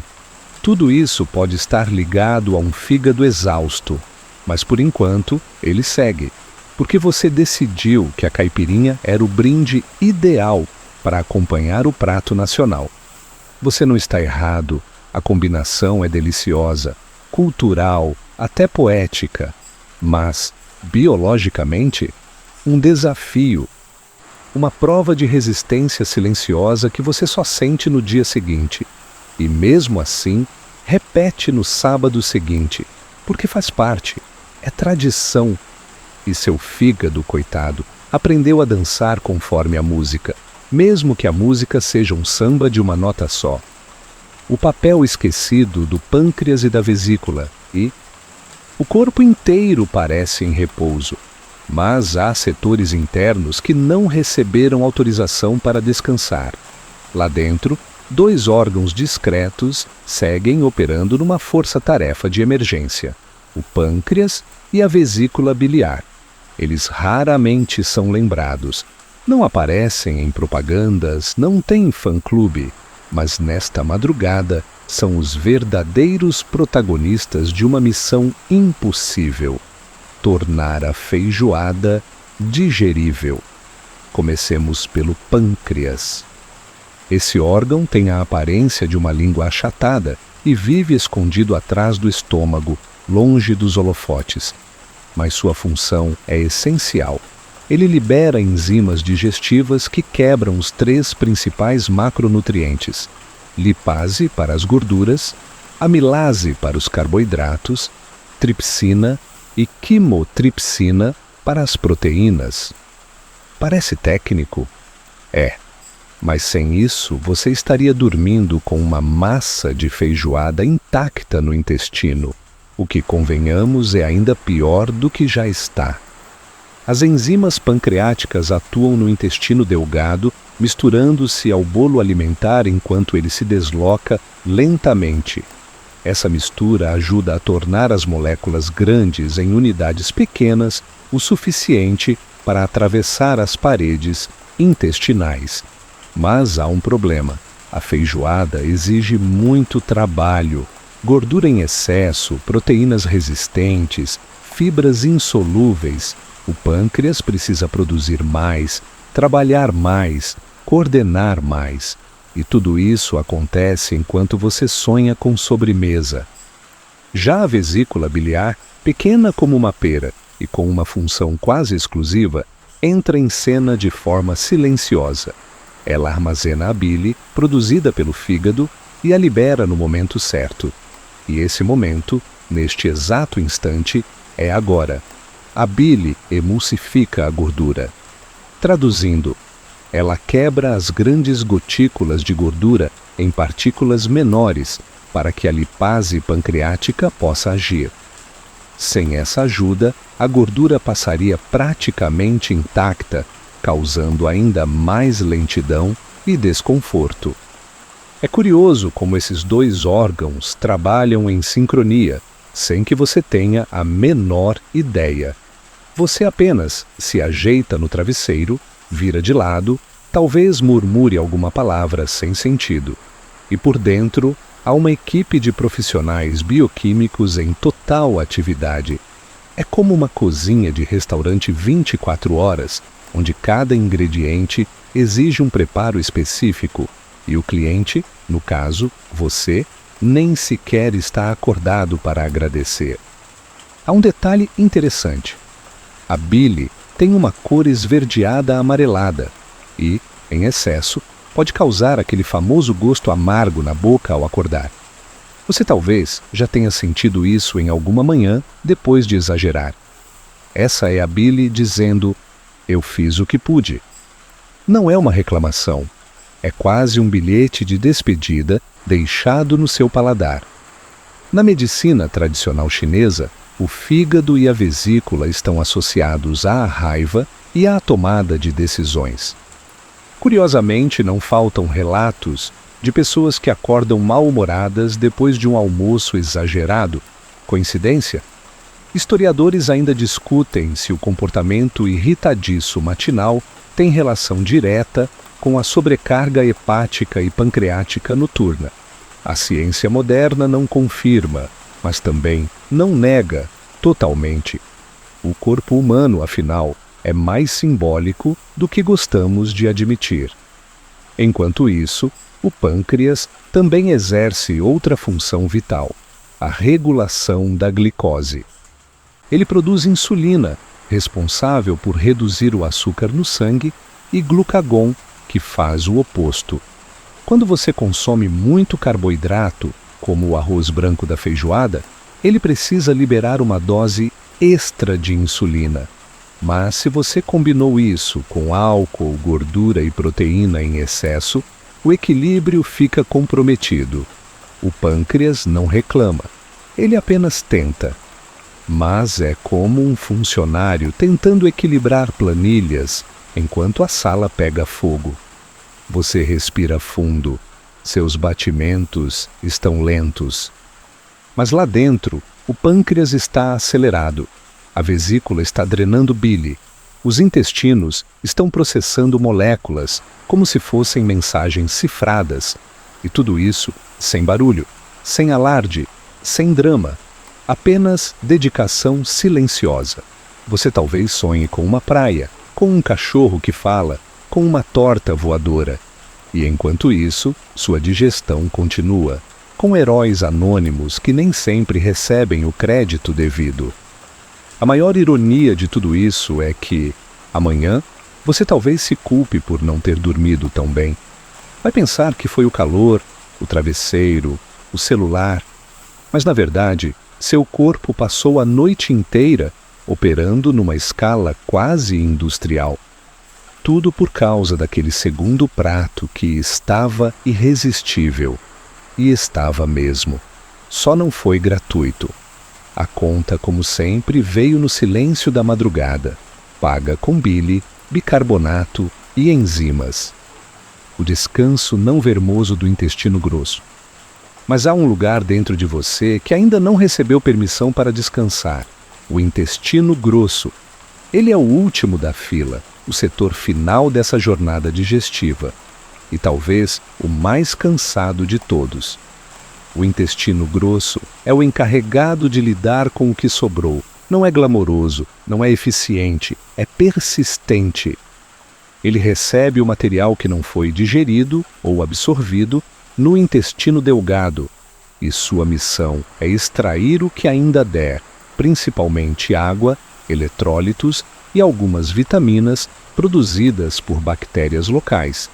Tudo isso pode estar ligado a um fígado exausto, mas por enquanto ele segue, porque você decidiu que a caipirinha era o brinde ideal para acompanhar o prato nacional. Você não está errado, a combinação é deliciosa, cultural, até poética, mas, biologicamente, um desafio, uma prova de resistência silenciosa que você só sente no dia seguinte. E mesmo assim, repete no sábado seguinte, porque faz parte, é tradição. E seu fígado, coitado, aprendeu a dançar conforme a música, mesmo que a música seja um samba de uma nota só. O papel esquecido do pâncreas e da vesícula, e o corpo inteiro parece em repouso, mas há setores internos que não receberam autorização para descansar. Lá dentro, 2 órgãos discretos seguem operando numa força-tarefa de emergência: o pâncreas e a vesícula biliar. Eles raramente são lembrados, não aparecem em propagandas, não têm fã-clube, mas nesta madrugada são os verdadeiros protagonistas de uma missão impossível: tornar a feijoada digerível. Comecemos pelo pâncreas. Esse órgão tem a aparência de uma língua achatada e vive escondido atrás do estômago, longe dos holofotes. Mas sua função é essencial. Ele libera enzimas digestivas que quebram os 3 principais macronutrientes: lipase para as gorduras, amilase para os carboidratos, tripsina e quimotripsina para as proteínas. Parece técnico? É. Mas sem isso, você estaria dormindo com uma massa de feijoada intacta no intestino, o que, convenhamos, é ainda pior do que já está. As enzimas pancreáticas atuam no intestino delgado, misturando-se ao bolo alimentar enquanto ele se desloca lentamente. Essa mistura ajuda a tornar as moléculas grandes em unidades pequenas o suficiente para atravessar as paredes intestinais. Mas há um problema: a feijoada exige muito trabalho, gordura em excesso, proteínas resistentes, fibras insolúveis. O pâncreas precisa produzir mais, trabalhar mais, coordenar mais. E tudo isso acontece enquanto você sonha com sobremesa. Já a vesícula biliar, pequena como uma pera e com uma função quase exclusiva, entra em cena de forma silenciosa. Ela armazena a bile, produzida pelo fígado, e a libera no momento certo. E esse momento, neste exato instante, é agora. A bile emulsifica a gordura. Traduzindo, ela quebra as grandes gotículas de gordura em partículas menores para que a lipase pancreática possa agir. Sem essa ajuda, a gordura passaria praticamente intacta, causando ainda mais lentidão e desconforto. É curioso como esses 2 órgãos trabalham em sincronia, sem que você tenha a menor ideia. Você apenas se ajeita no travesseiro, vira de lado, talvez murmure alguma palavra sem sentido. E por dentro, há uma equipe de profissionais bioquímicos em total atividade. É como uma cozinha de restaurante 24 horas, onde cada ingrediente exige um preparo específico e o cliente, no caso, você, nem sequer está acordado para agradecer. Há um detalhe interessante. A bile tem uma cor esverdeada amarelada e, em excesso, pode causar aquele famoso gosto amargo na boca ao acordar. Você talvez já tenha sentido isso em alguma manhã depois de exagerar. Essa é a bile dizendo: Eu fiz o que pude. Não é uma reclamação. É quase um bilhete de despedida deixado no seu paladar. Na medicina tradicional chinesa, o fígado e a vesícula estão associados à raiva e à tomada de decisões. Curiosamente, não faltam relatos de pessoas que acordam mal-humoradas depois de um almoço exagerado. Coincidência? Historiadores ainda discutem se o comportamento irritadiço matinal tem relação direta com a sobrecarga hepática e pancreática noturna. A ciência moderna não confirma, mas também não nega totalmente. O corpo humano, afinal, é mais simbólico do que gostamos de admitir. Enquanto isso, o pâncreas também exerce outra função vital, a regulação da glicose. Ele produz insulina, responsável por reduzir o açúcar no sangue, e glucagon, que faz o oposto. Quando você consome muito carboidrato, como o arroz branco da feijoada, ele precisa liberar uma dose extra de insulina. Mas se você combinou isso com álcool, gordura e proteína em excesso, o equilíbrio fica comprometido. O pâncreas não reclama, ele apenas tenta. Mas é como um funcionário tentando equilibrar planilhas enquanto a sala pega fogo. Você respira fundo, seus batimentos estão lentos. Mas lá dentro, o pâncreas está acelerado, a vesícula está drenando bile, os intestinos estão processando moléculas como se fossem mensagens cifradas, e tudo isso sem barulho, sem alarde, sem drama, apenas dedicação silenciosa. Você talvez sonhe com uma praia, com um cachorro que fala, com uma torta voadora. E enquanto isso, sua digestão continua, com heróis anônimos que nem sempre recebem o crédito devido. A maior ironia de tudo isso é que, amanhã, você talvez se culpe por não ter dormido tão bem. Vai pensar que foi o calor, o travesseiro, o celular. Mas, na verdade, seu corpo passou a noite inteira operando numa escala quase industrial. Tudo por causa daquele segundo prato que estava irresistível. E estava mesmo. Só não foi gratuito. A conta, como sempre, veio no silêncio da madrugada, paga com bile, bicarbonato e enzimas. O descanso não vermoso do intestino grosso. Mas há um lugar dentro de você que ainda não recebeu permissão para descansar. O intestino grosso. Ele é o último da fila, o setor final dessa jornada digestiva, e talvez o mais cansado de todos. O intestino grosso é o encarregado de lidar com o que sobrou. Não é glamouroso, não é eficiente, é persistente. Ele recebe o material que não foi digerido ou absorvido no intestino delgado, e sua missão é extrair o que ainda der, principalmente água, eletrólitos e algumas vitaminas produzidas por bactérias locais.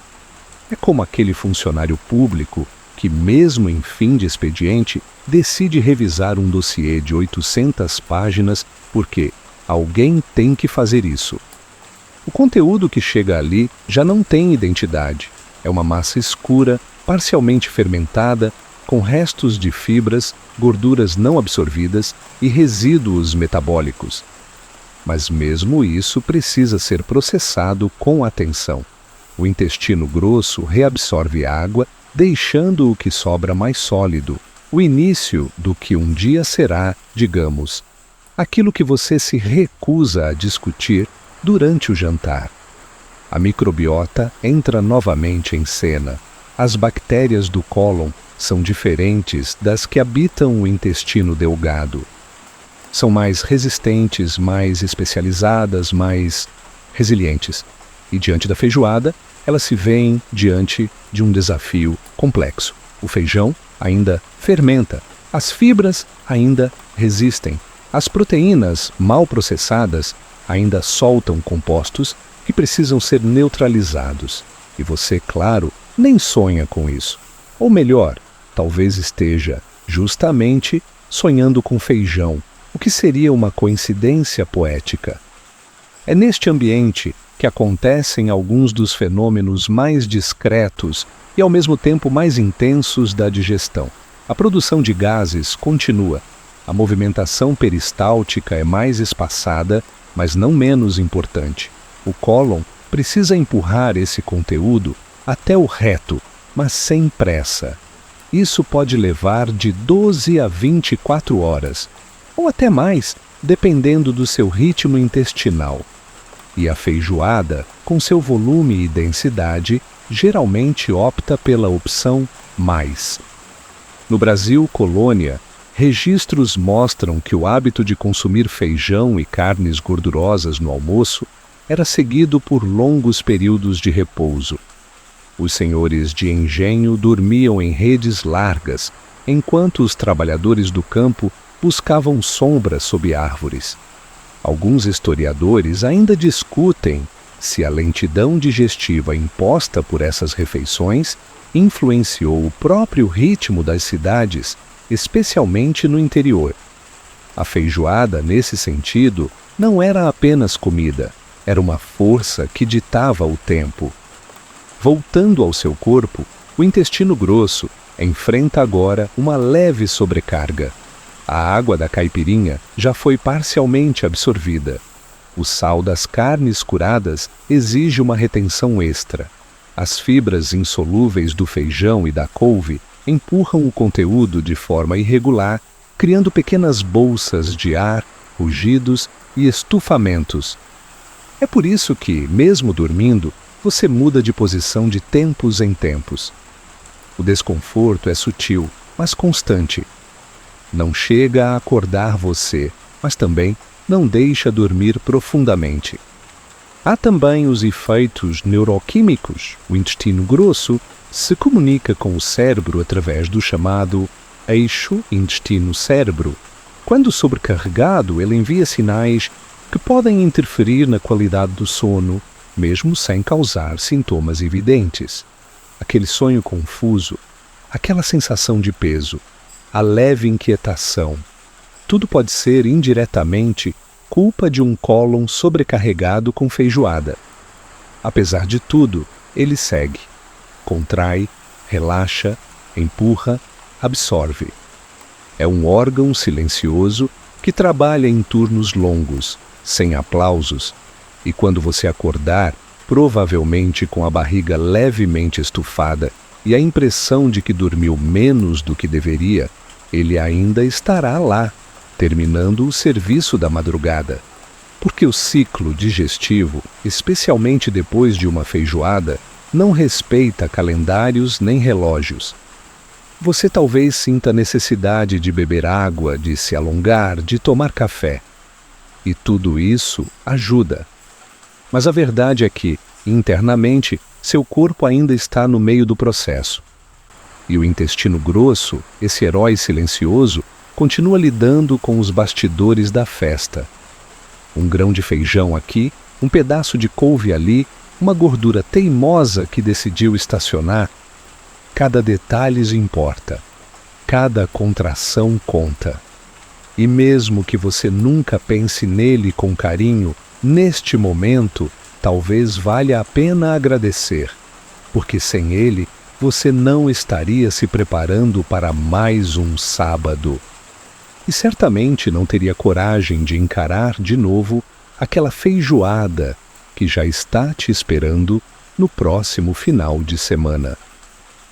É como aquele funcionário público que, mesmo em fim de expediente, decide revisar um dossiê de 800 páginas porque alguém tem que fazer isso. O conteúdo que chega ali já não tem identidade. É uma massa escura, parcialmente fermentada, com restos de fibras, gorduras não absorvidas e resíduos metabólicos. Mas mesmo isso precisa ser processado com atenção. O intestino grosso reabsorve água, deixando o que sobra mais sólido, o início do que um dia será, digamos, aquilo que você se recusa a discutir durante o jantar. A microbiota entra novamente em cena. As bactérias do cólon são diferentes das que habitam o intestino delgado. São mais resistentes, mais especializadas, mais resilientes. E diante da feijoada, elas se veem diante de um desafio complexo. O feijão ainda fermenta, as fibras ainda resistem, as proteínas mal processadas ainda soltam compostos que precisam ser neutralizados. E você, claro, nem sonha com isso. Ou melhor, talvez esteja justamente sonhando com feijão, o que seria uma coincidência poética. É neste ambiente que acontecem alguns dos fenômenos mais discretos e ao mesmo tempo mais intensos da digestão. A produção de gases continua. A movimentação peristáltica é mais espaçada, mas não menos importante. O cólon precisa empurrar esse conteúdo até o reto, mas sem pressa. Isso pode levar de 12 a 24 horas, ou até mais, dependendo do seu ritmo intestinal. E a feijoada, com seu volume e densidade, geralmente opta pela opção mais. No Brasil, colônia, registros mostram que o hábito de consumir feijão e carnes gordurosas no almoço era seguido por longos períodos de repouso. Os senhores de engenho dormiam em redes largas, enquanto os trabalhadores do campo buscavam sombra sob árvores. Alguns historiadores ainda discutem se a lentidão digestiva imposta por essas refeições influenciou o próprio ritmo das cidades, especialmente no interior. A feijoada, nesse sentido, não era apenas comida, era uma força que ditava o tempo. Voltando ao seu corpo, o intestino grosso enfrenta agora uma leve sobrecarga. A água da caipirinha já foi parcialmente absorvida. O sal das carnes curadas exige uma retenção extra. As fibras insolúveis do feijão e da couve empurram o conteúdo de forma irregular, criando pequenas bolsas de ar, rugidos e estufamentos. É por isso que, mesmo dormindo, você muda de posição de tempos em tempos. O desconforto é sutil, mas constante. Não chega a acordar você, mas também não deixa dormir profundamente. Há também os efeitos neuroquímicos. O intestino grosso se comunica com o cérebro através do chamado eixo intestino-cérebro. Quando sobrecarregado, ele envia sinais que podem interferir na qualidade do sono, mesmo sem causar sintomas evidentes. Aquele sonho confuso, aquela sensação de peso, a leve inquietação, tudo pode ser indiretamente culpa de um cólon sobrecarregado com feijoada. Apesar de tudo, ele segue, contrai, relaxa, empurra, absorve. É um órgão silencioso que trabalha em turnos longos, sem aplausos, e quando você acordar, provavelmente com a barriga levemente estufada e a impressão de que dormiu menos do que deveria, ele ainda estará lá, terminando o serviço da madrugada. Porque o ciclo digestivo, especialmente depois de uma feijoada, não respeita calendários nem relógios. Você talvez sinta necessidade de beber água, de se alongar, de tomar café. E tudo isso ajuda. Mas a verdade é que, internamente, seu corpo ainda está no meio do processo. E o intestino grosso, esse herói silencioso, continua lidando com os bastidores da festa. Um grão de feijão aqui, um pedaço de couve ali, uma gordura teimosa que decidiu estacionar. Cada detalhe importa. Cada contração conta. E mesmo que você nunca pense nele com carinho, neste momento, talvez valha a pena agradecer, porque sem ele, você não estaria se preparando para mais um sábado. E certamente não teria coragem de encarar de novo aquela feijoada que já está te esperando no próximo final de semana.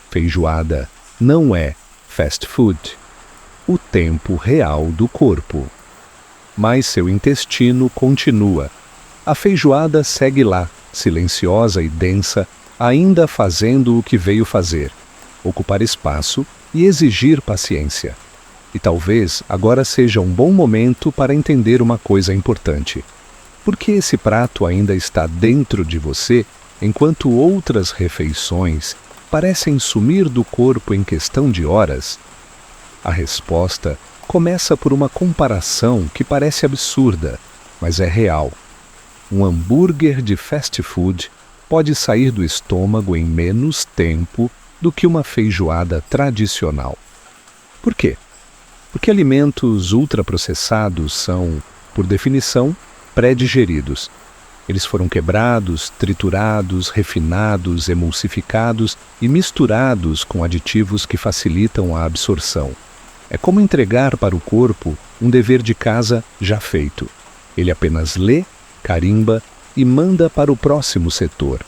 Feijoada não é fast food, o tempo real do corpo. Mas seu intestino continua. A feijoada segue lá, silenciosa e densa, ainda fazendo o que veio fazer, ocupar espaço e exigir paciência. E talvez agora seja um bom momento para entender uma coisa importante. Por que esse prato ainda está dentro de você, enquanto outras refeições parecem sumir do corpo em questão de horas? A resposta começa por uma comparação que parece absurda, mas é real. Um hambúrguer de fast food pode sair do estômago em menos tempo do que uma feijoada tradicional. Por quê? Porque alimentos ultraprocessados são, por definição, pré-digeridos. Eles foram quebrados, triturados, refinados, emulsificados e misturados com aditivos que facilitam a absorção. É como entregar para o corpo um dever de casa já feito. Ele apenas lê, carimba e manda para o próximo setor.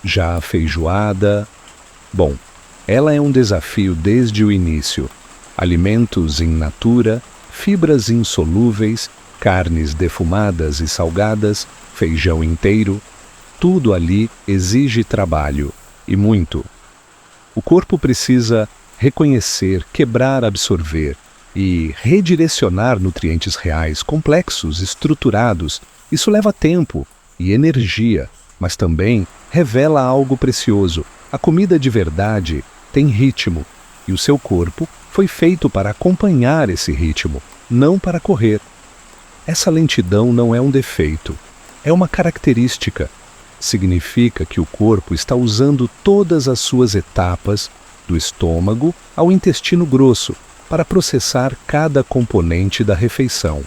Já a feijoada... Bom, ela é um desafio desde o início. Alimentos in natura, fibras insolúveis, carnes defumadas e salgadas, feijão inteiro, tudo ali exige trabalho, e muito. O corpo precisa reconhecer, quebrar, absorver e redirecionar nutrientes reais, complexos, estruturados. Isso leva tempo e energia, mas também revela algo precioso. A comida de verdade tem ritmo, e o seu corpo foi feito para acompanhar esse ritmo, não para correr. Essa lentidão não é um defeito, é uma característica. Significa que o corpo está usando todas as suas etapas, do estômago ao intestino grosso, para processar cada componente da refeição.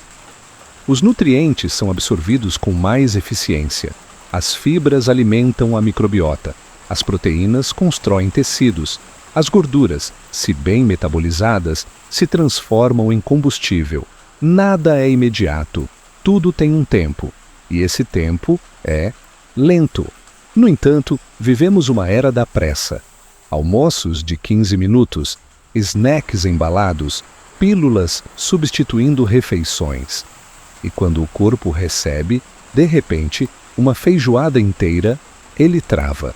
Os nutrientes são absorvidos com mais eficiência. As fibras alimentam a microbiota. As proteínas constroem tecidos. As gorduras, se bem metabolizadas, se transformam em combustível. Nada é imediato. Tudo tem um tempo. E esse tempo é lento. No entanto, vivemos uma era da pressa. Almoços de 15 minutos, snacks embalados, pílulas substituindo refeições. E quando o corpo recebe, de repente, uma feijoada inteira, ele trava.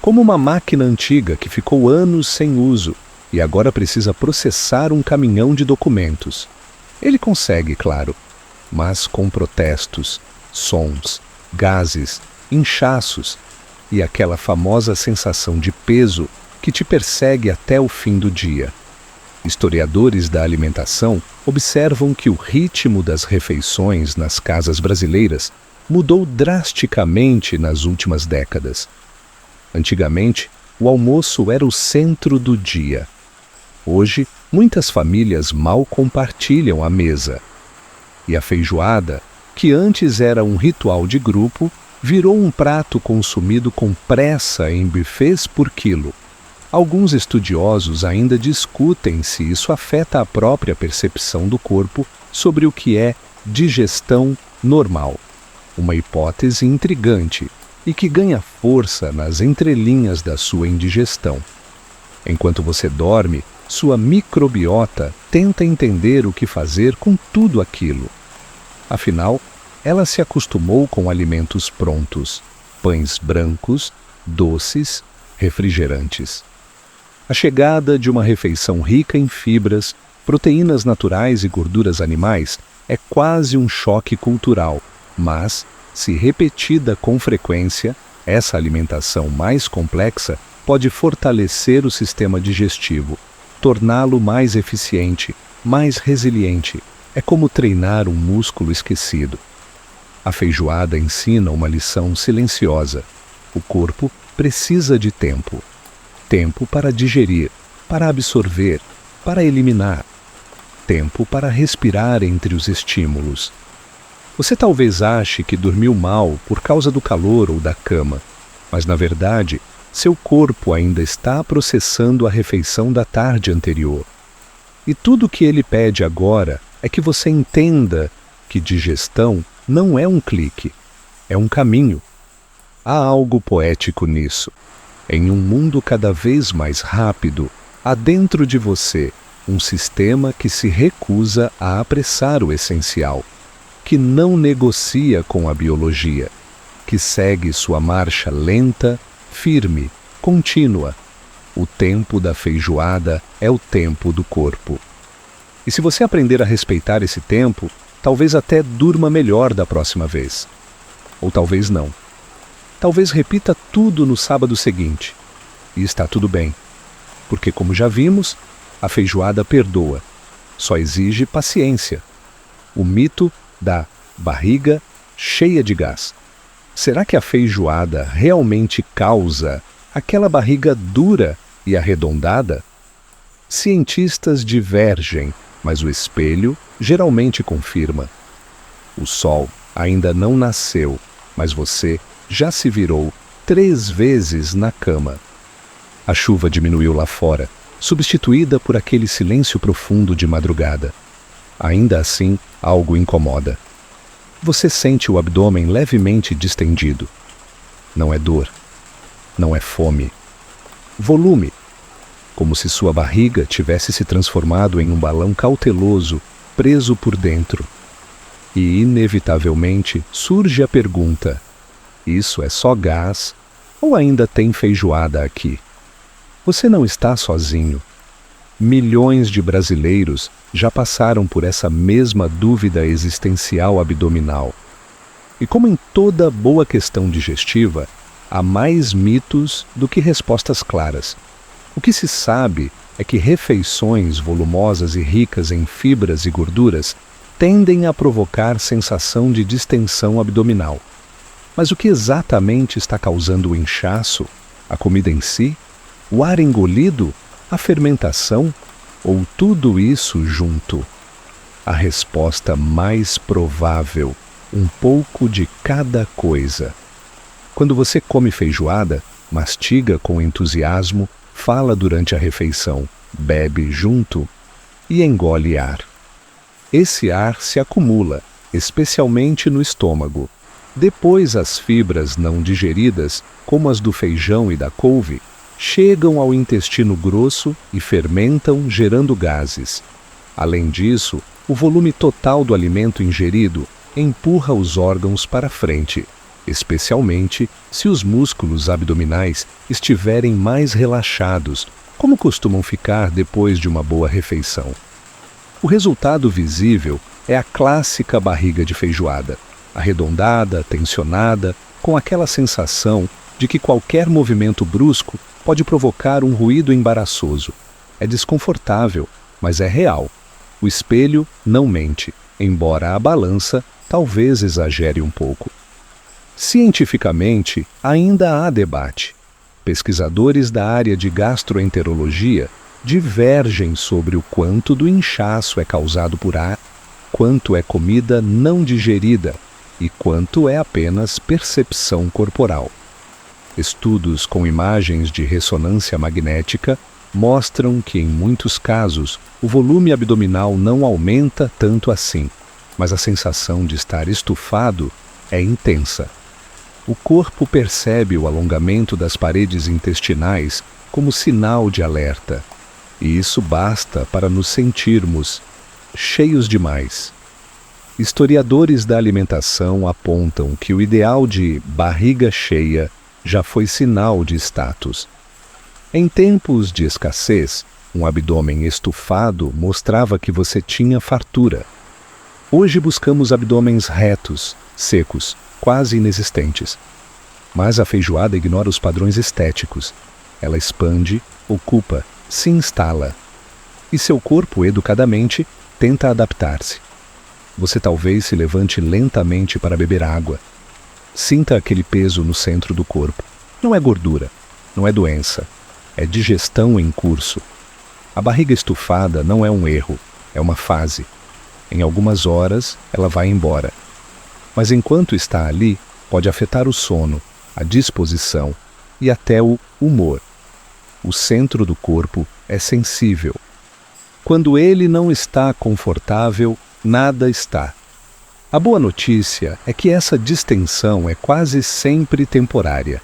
Como uma máquina antiga que ficou anos sem uso e agora precisa processar um caminhão de documentos. Ele consegue, claro, mas com protestos, sons, gases, inchaços e aquela famosa sensação de peso que te persegue até o fim do dia. Historiadores da alimentação observam que o ritmo das refeições nas casas brasileiras mudou drasticamente nas últimas décadas. Antigamente, o almoço era o centro do dia. Hoje, muitas famílias mal compartilham a mesa. E a feijoada, que antes era um ritual de grupo, virou um prato consumido com pressa em buffets por quilo. Alguns estudiosos ainda discutem se isso afeta a própria percepção do corpo sobre o que é digestão normal. Uma hipótese intrigante e que ganha força nas entrelinhas da sua indigestão. Enquanto você dorme, sua microbiota tenta entender o que fazer com tudo aquilo. Afinal, ela se acostumou com alimentos prontos, pães brancos, doces, refrigerantes. A chegada de uma refeição rica em fibras, proteínas naturais e gorduras animais é quase um choque cultural, mas, se repetida com frequência, essa alimentação mais complexa pode fortalecer o sistema digestivo, torná-lo mais eficiente, mais resiliente. É como treinar um músculo esquecido. A feijoada ensina uma lição silenciosa. O corpo precisa de tempo. Tempo para digerir, para absorver, para eliminar. Tempo para respirar entre os estímulos. Você talvez ache que dormiu mal por causa do calor ou da cama, mas na verdade, seu corpo ainda está processando a refeição da tarde anterior. E tudo o que ele pede agora é que você entenda que digestão não é um clique, é um caminho. Há algo poético nisso. Em um mundo cada vez mais rápido, há dentro de você um sistema que se recusa a apressar o essencial, que não negocia com a biologia, que segue sua marcha lenta, firme, contínua. O tempo da feijoada é o tempo do corpo. E se você aprender a respeitar esse tempo, talvez até durma melhor da próxima vez. Ou talvez não. Talvez repita tudo no sábado seguinte. E está tudo bem. Porque, como já vimos, a feijoada perdoa. Só exige paciência. O mito da barriga cheia de gás. Será que a feijoada realmente causa aquela barriga dura e arredondada? Cientistas divergem, mas o espelho geralmente confirma. O sol ainda não nasceu, mas você já se virou 3 vezes na cama. A chuva diminuiu lá fora, substituída por aquele silêncio profundo de madrugada. Ainda assim, algo incomoda. Você sente o abdômen levemente distendido. Não é dor. Não é fome. Volume. Como se sua barriga tivesse se transformado em um balão cauteloso, preso por dentro. E, inevitavelmente, surge a pergunta: isso é só gás ou ainda tem feijoada aqui? Você não está sozinho. Milhões de brasileiros já passaram por essa mesma dúvida existencial abdominal. E como em toda boa questão digestiva, há mais mitos do que respostas claras. O que se sabe é que refeições volumosas e ricas em fibras e gorduras tendem a provocar sensação de distensão abdominal. Mas o que exatamente está causando o inchaço? A comida em si? O ar engolido? A fermentação? Ou tudo isso junto? A resposta mais provável: um pouco de cada coisa. Quando você come feijoada, mastiga com entusiasmo, fala durante a refeição, bebe junto e engole ar. Esse ar se acumula, especialmente no estômago. Depois, as fibras não digeridas, como as do feijão e da couve, chegam ao intestino grosso e fermentam, gerando gases. Além disso, o volume total do alimento ingerido empurra os órgãos para frente, especialmente se os músculos abdominais estiverem mais relaxados, como costumam ficar depois de uma boa refeição. O resultado visível é a clássica barriga de feijoada, arredondada, tensionada, com aquela sensação de que qualquer movimento brusco pode provocar um ruído embaraçoso. É desconfortável, mas é real. O espelho não mente, embora a balança talvez exagere um pouco. Cientificamente, ainda há debate. Pesquisadores da área de gastroenterologia divergem sobre o quanto do inchaço é causado por ar, quanto é comida não digerida e quanto é apenas percepção corporal. Estudos com imagens de ressonância magnética mostram que, em muitos casos, o volume abdominal não aumenta tanto assim, mas a sensação de estar estufado é intensa. O corpo percebe o alongamento das paredes intestinais como sinal de alerta, e isso basta para nos sentirmos cheios demais. Historiadores da alimentação apontam que o ideal de barriga cheia já foi sinal de status. Em tempos de escassez, um abdômen estufado mostrava que você tinha fartura. Hoje buscamos abdômenes retos, secos, quase inexistentes. Mas a feijoada ignora os padrões estéticos. Ela expande, ocupa, se instala. E seu corpo, educadamente, tenta adaptar-se. Você talvez se levante lentamente para beber água. Sinta aquele peso no centro do corpo. Não é gordura, não é doença, é digestão em curso. A barriga estufada não é um erro, é uma fase. Em algumas horas, ela vai embora. Mas enquanto está ali, pode afetar o sono, a disposição e até o humor. O centro do corpo é sensível. Quando ele não está confortável, nada está. A boa notícia é que essa distensão é quase sempre temporária.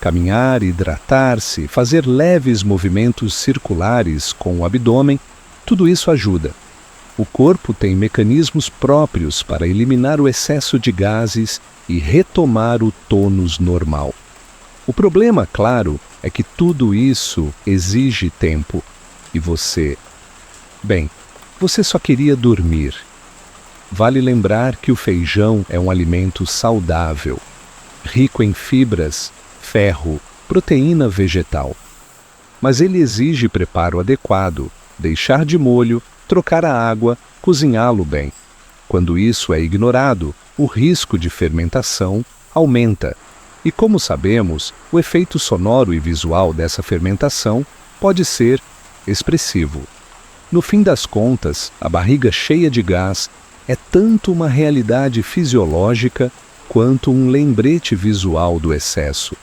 Caminhar, hidratar-se, fazer leves movimentos circulares com o abdômen, tudo isso ajuda. O corpo tem mecanismos próprios para eliminar o excesso de gases e retomar o tônus normal. O problema, claro, é que tudo isso exige tempo. E você? Bem, você só queria dormir. Vale lembrar que o feijão é um alimento saudável, rico em fibras, ferro, proteína vegetal. Mas ele exige preparo adequado, deixar de molho, trocar a água, cozinhá-lo bem. Quando isso é ignorado, o risco de fermentação aumenta. E como sabemos, o efeito sonoro e visual dessa fermentação pode ser expressivo. No fim das contas, a barriga cheia de gás é tanto uma realidade fisiológica quanto um lembrete visual do excesso.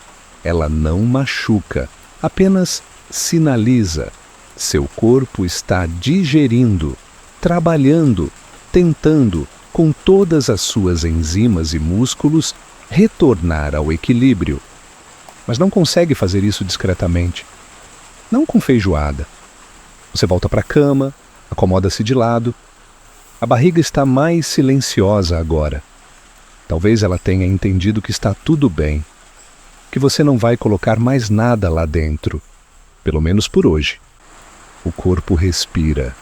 Ela não machuca, apenas sinaliza. Seu corpo está digerindo, trabalhando, tentando, com todas as suas enzimas e músculos, retornar ao equilíbrio. Mas não consegue fazer isso discretamente. Não com feijoada. Você volta para a cama, acomoda-se de lado. A barriga está mais silenciosa agora. Talvez ela tenha entendido que está tudo bem, que você não vai colocar mais nada lá dentro, pelo menos por hoje. O corpo respira,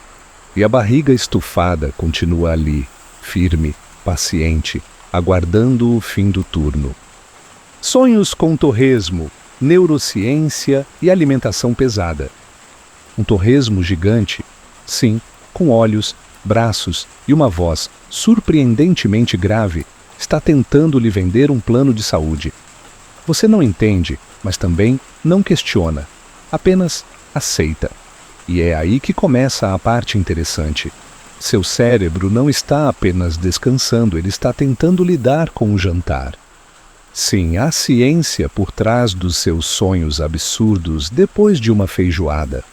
e a barriga estufada continua ali, firme, paciente, aguardando o fim do turno. Sonhos com torresmo, neurociência e alimentação pesada. Um torresmo gigante, sim, com olhos, braços e uma voz surpreendentemente grave, está tentando lhe vender um plano de saúde. Você não entende, mas também não questiona, apenas aceita. E é aí que começa a parte interessante. Seu cérebro não está apenas descansando, ele está tentando lidar com o jantar. Sim, há ciência por trás dos seus sonhos absurdos depois de uma feijoada.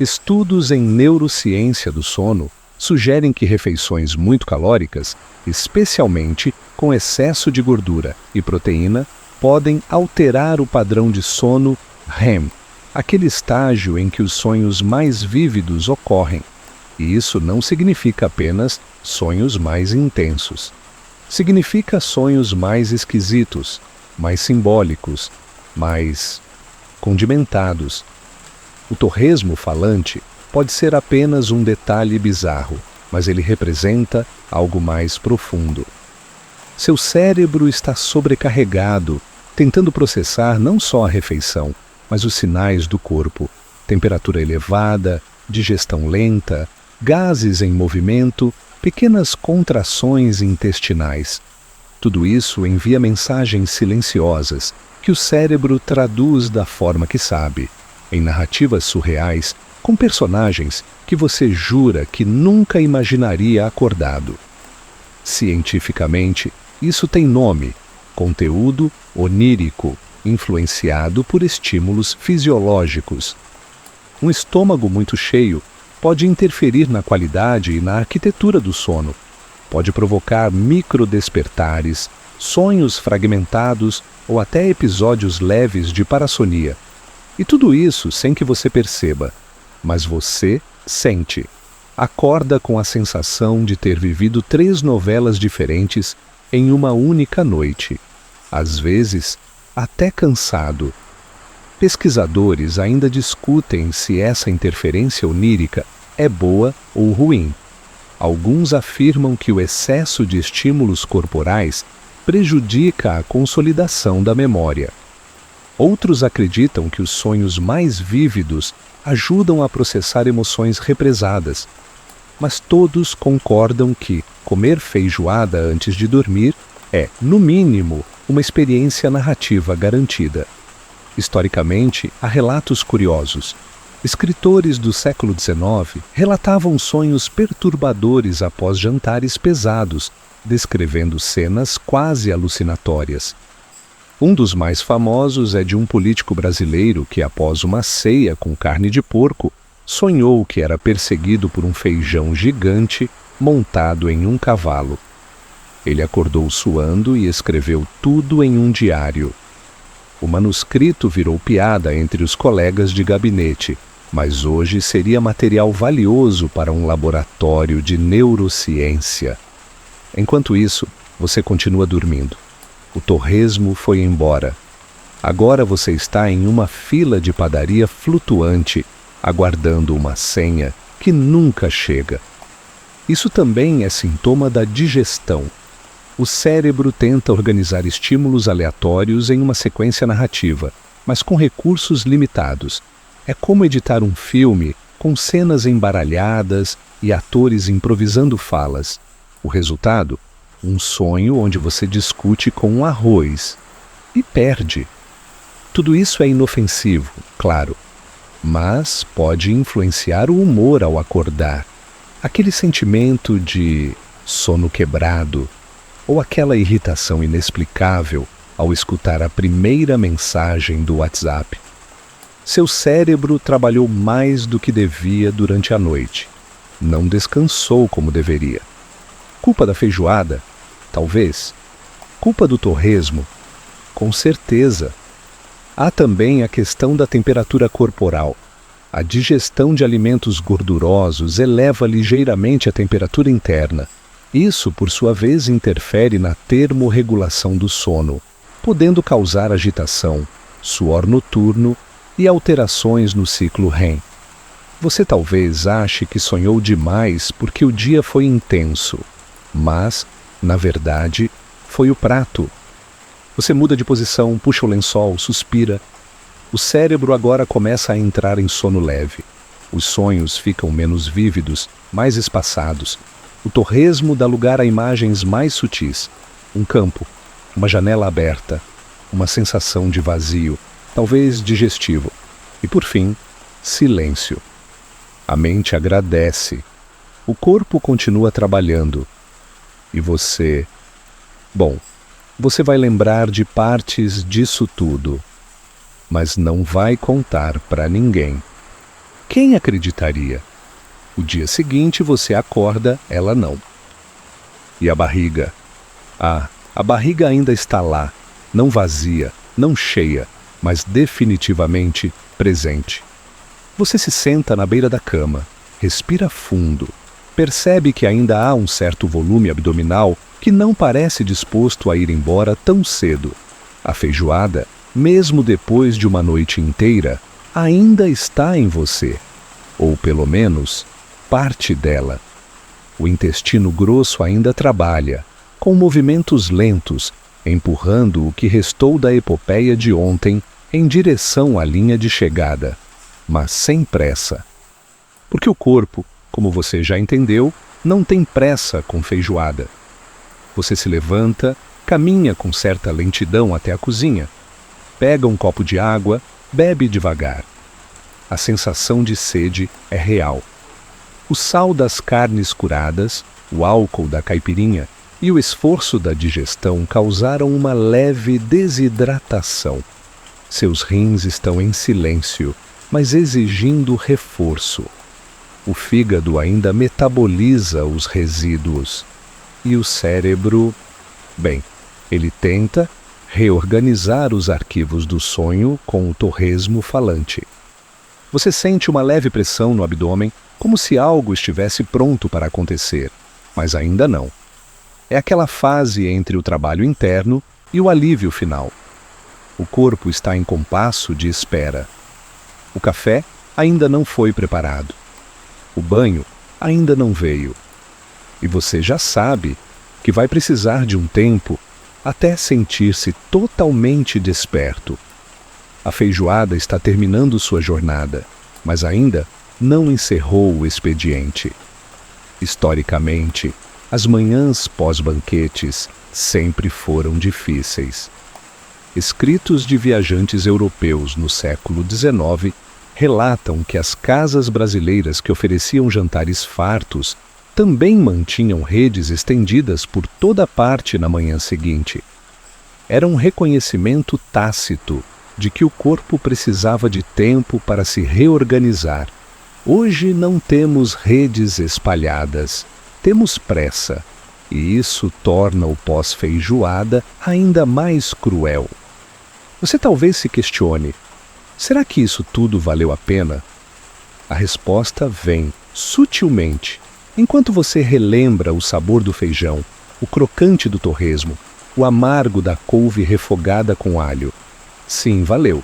Estudos em neurociência do sono sugerem que refeições muito calóricas, especialmente com excesso de gordura e proteína, podem alterar o padrão de sono REM, aquele estágio em que os sonhos mais vívidos ocorrem. E isso não significa apenas sonhos mais intensos. Significa sonhos mais esquisitos, mais simbólicos, mais condimentados. O torresmo falante pode ser apenas um detalhe bizarro, mas ele representa algo mais profundo. Seu cérebro está sobrecarregado, tentando processar não só a refeição, mas os sinais do corpo: temperatura elevada, digestão lenta, gases em movimento, pequenas contrações intestinais. Tudo isso envia mensagens silenciosas que o cérebro traduz da forma que sabe, em narrativas surreais, com personagens que você jura que nunca imaginaria acordado. Cientificamente, isso tem nome: conteúdo onírico, influenciado por estímulos fisiológicos. Um estômago muito cheio pode interferir na qualidade e na arquitetura do sono. Pode provocar microdespertares, sonhos fragmentados ou até episódios leves de parassonia. E tudo isso sem que você perceba. Mas você sente. Acorda com a sensação de ter vivido 3 novelas diferentes em uma única noite. Às vezes, até cansado. Pesquisadores ainda discutem se essa interferência onírica é boa ou ruim. Alguns afirmam que o excesso de estímulos corporais prejudica a consolidação da memória. Outros acreditam que os sonhos mais vívidos ajudam a processar emoções represadas. Mas todos concordam que comer feijoada antes de dormir é, no mínimo, uma experiência narrativa garantida. Historicamente, há relatos curiosos. Escritores do século XIX relatavam sonhos perturbadores após jantares pesados, descrevendo cenas quase alucinatórias. Um dos mais famosos é de um político brasileiro que, após uma ceia com carne de porco, sonhou que era perseguido por um feijão gigante montado em um cavalo. Ele acordou suando e escreveu tudo em um diário. O manuscrito virou piada entre os colegas de gabinete, mas hoje seria material valioso para um laboratório de neurociência. Enquanto isso, você continua dormindo. O torresmo foi embora. Agora você está em uma fila de padaria flutuante, aguardando uma senha que nunca chega. Isso também é sintoma da digestão. O cérebro tenta organizar estímulos aleatórios em uma sequência narrativa, mas com recursos limitados. É como editar um filme com cenas embaralhadas e atores improvisando falas. O resultado? Um sonho onde você discute com um arroz e perde. Tudo isso é inofensivo, claro, mas pode influenciar o humor ao acordar. Aquele sentimento de sono quebrado, Ou aquela irritação inexplicável ao escutar a primeira mensagem do WhatsApp. Seu cérebro trabalhou mais do que devia durante a noite. Não descansou como deveria. Culpa da feijoada? Talvez. Culpa do torresmo? Com certeza. Há também a questão da temperatura corporal. A digestão de alimentos gordurosos eleva ligeiramente a temperatura interna. Isso, por sua vez, interfere na termorregulação do sono, podendo causar agitação, suor noturno e alterações no ciclo REM. Você talvez ache que sonhou demais porque o dia foi intenso, mas, na verdade, foi o prato. Você muda de posição, puxa o lençol, suspira. O cérebro agora começa a entrar em sono leve. Os sonhos ficam menos vívidos, mais espaçados. O torresmo dá lugar a imagens mais sutis. Um campo, uma janela aberta, uma sensação de vazio, talvez digestivo. E, por fim, silêncio. A mente agradece. O corpo continua trabalhando. E você... Bom, você vai lembrar de partes disso tudo, mas não vai contar para ninguém. Quem acreditaria? O dia seguinte você acorda, ela não. E a barriga? Ah, a barriga ainda está lá, não vazia, não cheia, mas definitivamente presente. Você se senta na beira da cama, respira fundo, percebe que ainda há um certo volume abdominal que não parece disposto a ir embora tão cedo. A feijoada, mesmo depois de uma noite inteira, ainda está em você, ou pelo menos parte dela. O intestino grosso ainda trabalha, com movimentos lentos, empurrando o que restou da epopeia de ontem em direção à linha de chegada, mas sem pressa. Porque o corpo, como você já entendeu, não tem pressa com feijoada. Você se levanta, caminha com certa lentidão até a cozinha, pega um copo de água, bebe devagar. A sensação de sede é real. O sal das carnes curadas, o álcool da caipirinha e o esforço da digestão causaram uma leve desidratação. Seus rins estão em silêncio, mas exigindo reforço. O fígado ainda metaboliza os resíduos. E o cérebro... Bem, ele tenta reorganizar os arquivos do sonho com o torresmo falante. Você sente uma leve pressão no abdômen, como se algo estivesse pronto para acontecer, mas ainda não. É aquela fase entre o trabalho interno e o alívio final. O corpo está em compasso de espera. O café ainda não foi preparado. O banho ainda não veio. E você já sabe que vai precisar de um tempo até sentir-se totalmente desperto. A feijoada está terminando sua jornada, mas ainda não encerrou o expediente. Historicamente, as manhãs pós-banquetes sempre foram difíceis. Escritos de viajantes europeus no século XIX relatam que as casas brasileiras que ofereciam jantares fartos também mantinham redes estendidas por toda parte na manhã seguinte. Era um reconhecimento tácito de que o corpo precisava de tempo para se reorganizar. Hoje não temos redes espalhadas, temos pressa, e isso torna o pós-feijoada ainda mais cruel. Você talvez se questione: será que isso tudo valeu a pena? A resposta vem sutilmente, enquanto você relembra o sabor do feijão, o crocante do torresmo, o amargo da couve refogada com alho. Sim, valeu,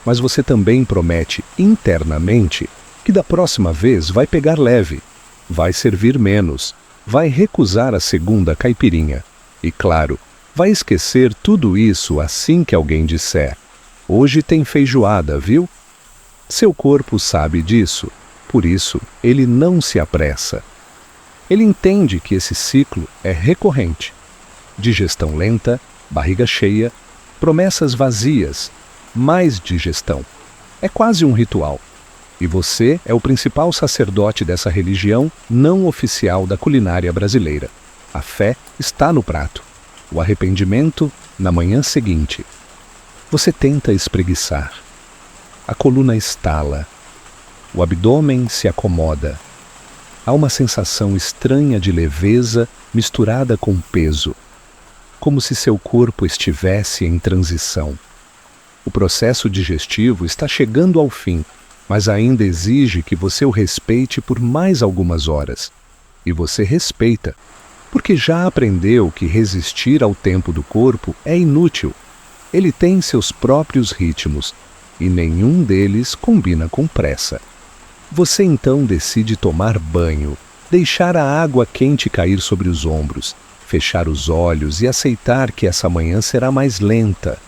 mas você também promete internamente que da próxima vez vai pegar leve, vai servir menos, vai recusar a segunda caipirinha. E claro, vai esquecer tudo isso assim que alguém disser: hoje tem feijoada, viu? Seu corpo sabe disso, por isso ele não se apressa. Ele entende que esse ciclo é recorrente. Digestão lenta, barriga cheia, promessas vazias, mais digestão. É quase um ritual. E você é o principal sacerdote dessa religião não oficial da culinária brasileira. A fé está no prato. o arrependimento na manhã seguinte. Você tenta espreguiçar. A coluna estala. O abdômen se acomoda. Há uma sensação estranha de leveza misturada com peso, como se seu corpo estivesse em transição. O processo digestivo está chegando ao fim, mas ainda exige que você o respeite por mais algumas horas. E você respeita, porque já aprendeu que resistir ao tempo do corpo é inútil. Ele tem seus próprios ritmos, e nenhum deles combina com pressa. Você então decide tomar banho, deixar a água quente cair sobre os ombros, fechar os olhos e aceitar que essa manhã será mais lenta,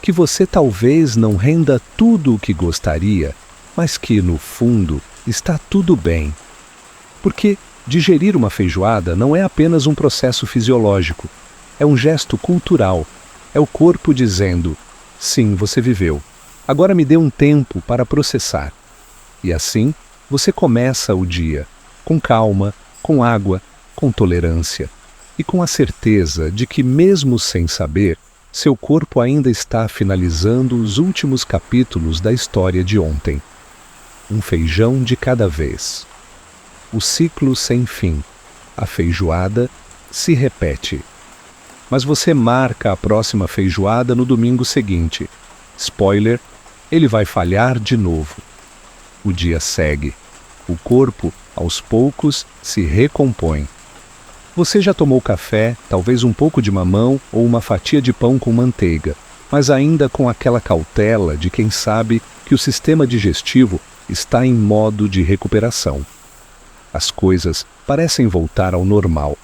que você talvez não renda tudo o que gostaria, mas que, no fundo, está tudo bem. Porque digerir uma feijoada não é apenas um processo fisiológico, é um gesto cultural, é o corpo dizendo: sim, você viveu, agora me dê um tempo para processar. E assim, você começa o dia, com calma, com água, com tolerância, e com a certeza de que, mesmo sem saber, seu corpo ainda está finalizando os últimos capítulos da história de ontem. Um feijão de cada vez. O ciclo sem fim, a feijoada, se repete. Mas você marca a próxima feijoada no domingo seguinte. Spoiler, ele vai falhar de novo. O dia segue. O corpo, aos poucos, se recompõe. Você já tomou café, talvez um pouco de mamão ou uma fatia de pão com manteiga, mas ainda com aquela cautela de quem sabe que o sistema digestivo está em modo de recuperação. As coisas parecem voltar ao normal.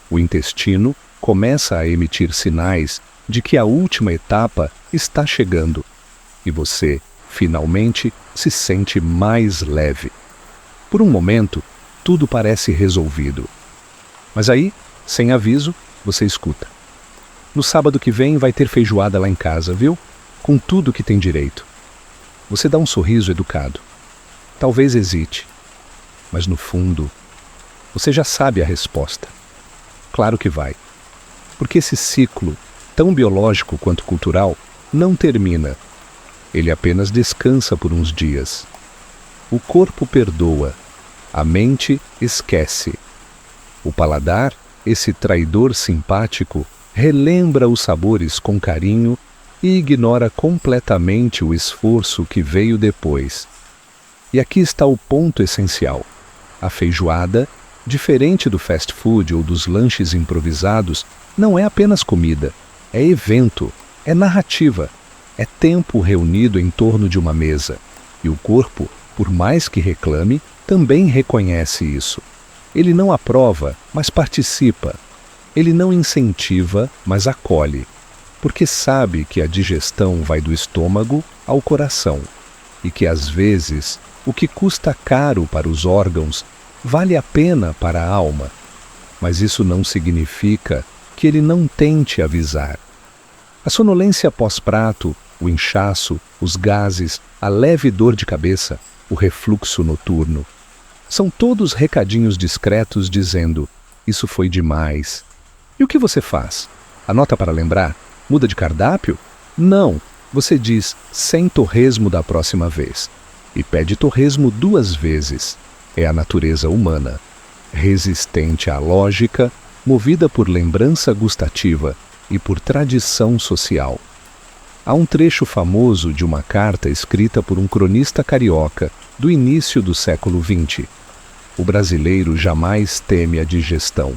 O intestino começa a emitir sinais de que a última etapa está chegando. E você, finalmente, se sente mais leve. Por um momento, tudo parece resolvido. Mas aí, sem aviso, você escuta: no sábado que vem vai ter feijoada lá em casa, viu? Com tudo que tem direito. Você dá um sorriso educado. Talvez hesite. Mas no fundo, você já sabe a resposta. Claro que vai. Porque esse ciclo, tão biológico quanto cultural, não termina. Ele apenas descansa por uns dias. O corpo perdoa. A mente esquece. O paladar, esse traidor simpático, relembra os sabores com carinho e ignora completamente o esforço que veio depois. E aqui está o ponto essencial. A feijoada, diferente do fast food ou dos lanches improvisados, não é apenas comida, é evento, é narrativa, é tempo reunido em torno de uma mesa. E o corpo, por mais que reclame, também reconhece isso. Ele não aprova, mas participa. Ele não incentiva, mas acolhe, porque sabe que a digestão vai do estômago ao coração e que, às vezes, o que custa caro para os órgãos vale a pena para a alma. Mas isso não significa que ele não tente avisar. A sonolência pós-prato, o inchaço, os gases, a leve dor de cabeça, o refluxo noturno, são todos recadinhos discretos dizendo: isso foi demais. E o que você faz? Anota para lembrar? Muda de cardápio? Não. Você diz: sem torresmo da próxima vez. E pede torresmo 2 vezes. É a natureza humana, resistente à lógica, movida por lembrança gustativa e por tradição social. Há um trecho famoso de uma carta escrita por um cronista carioca do início do século XX. O brasileiro jamais teme a digestão.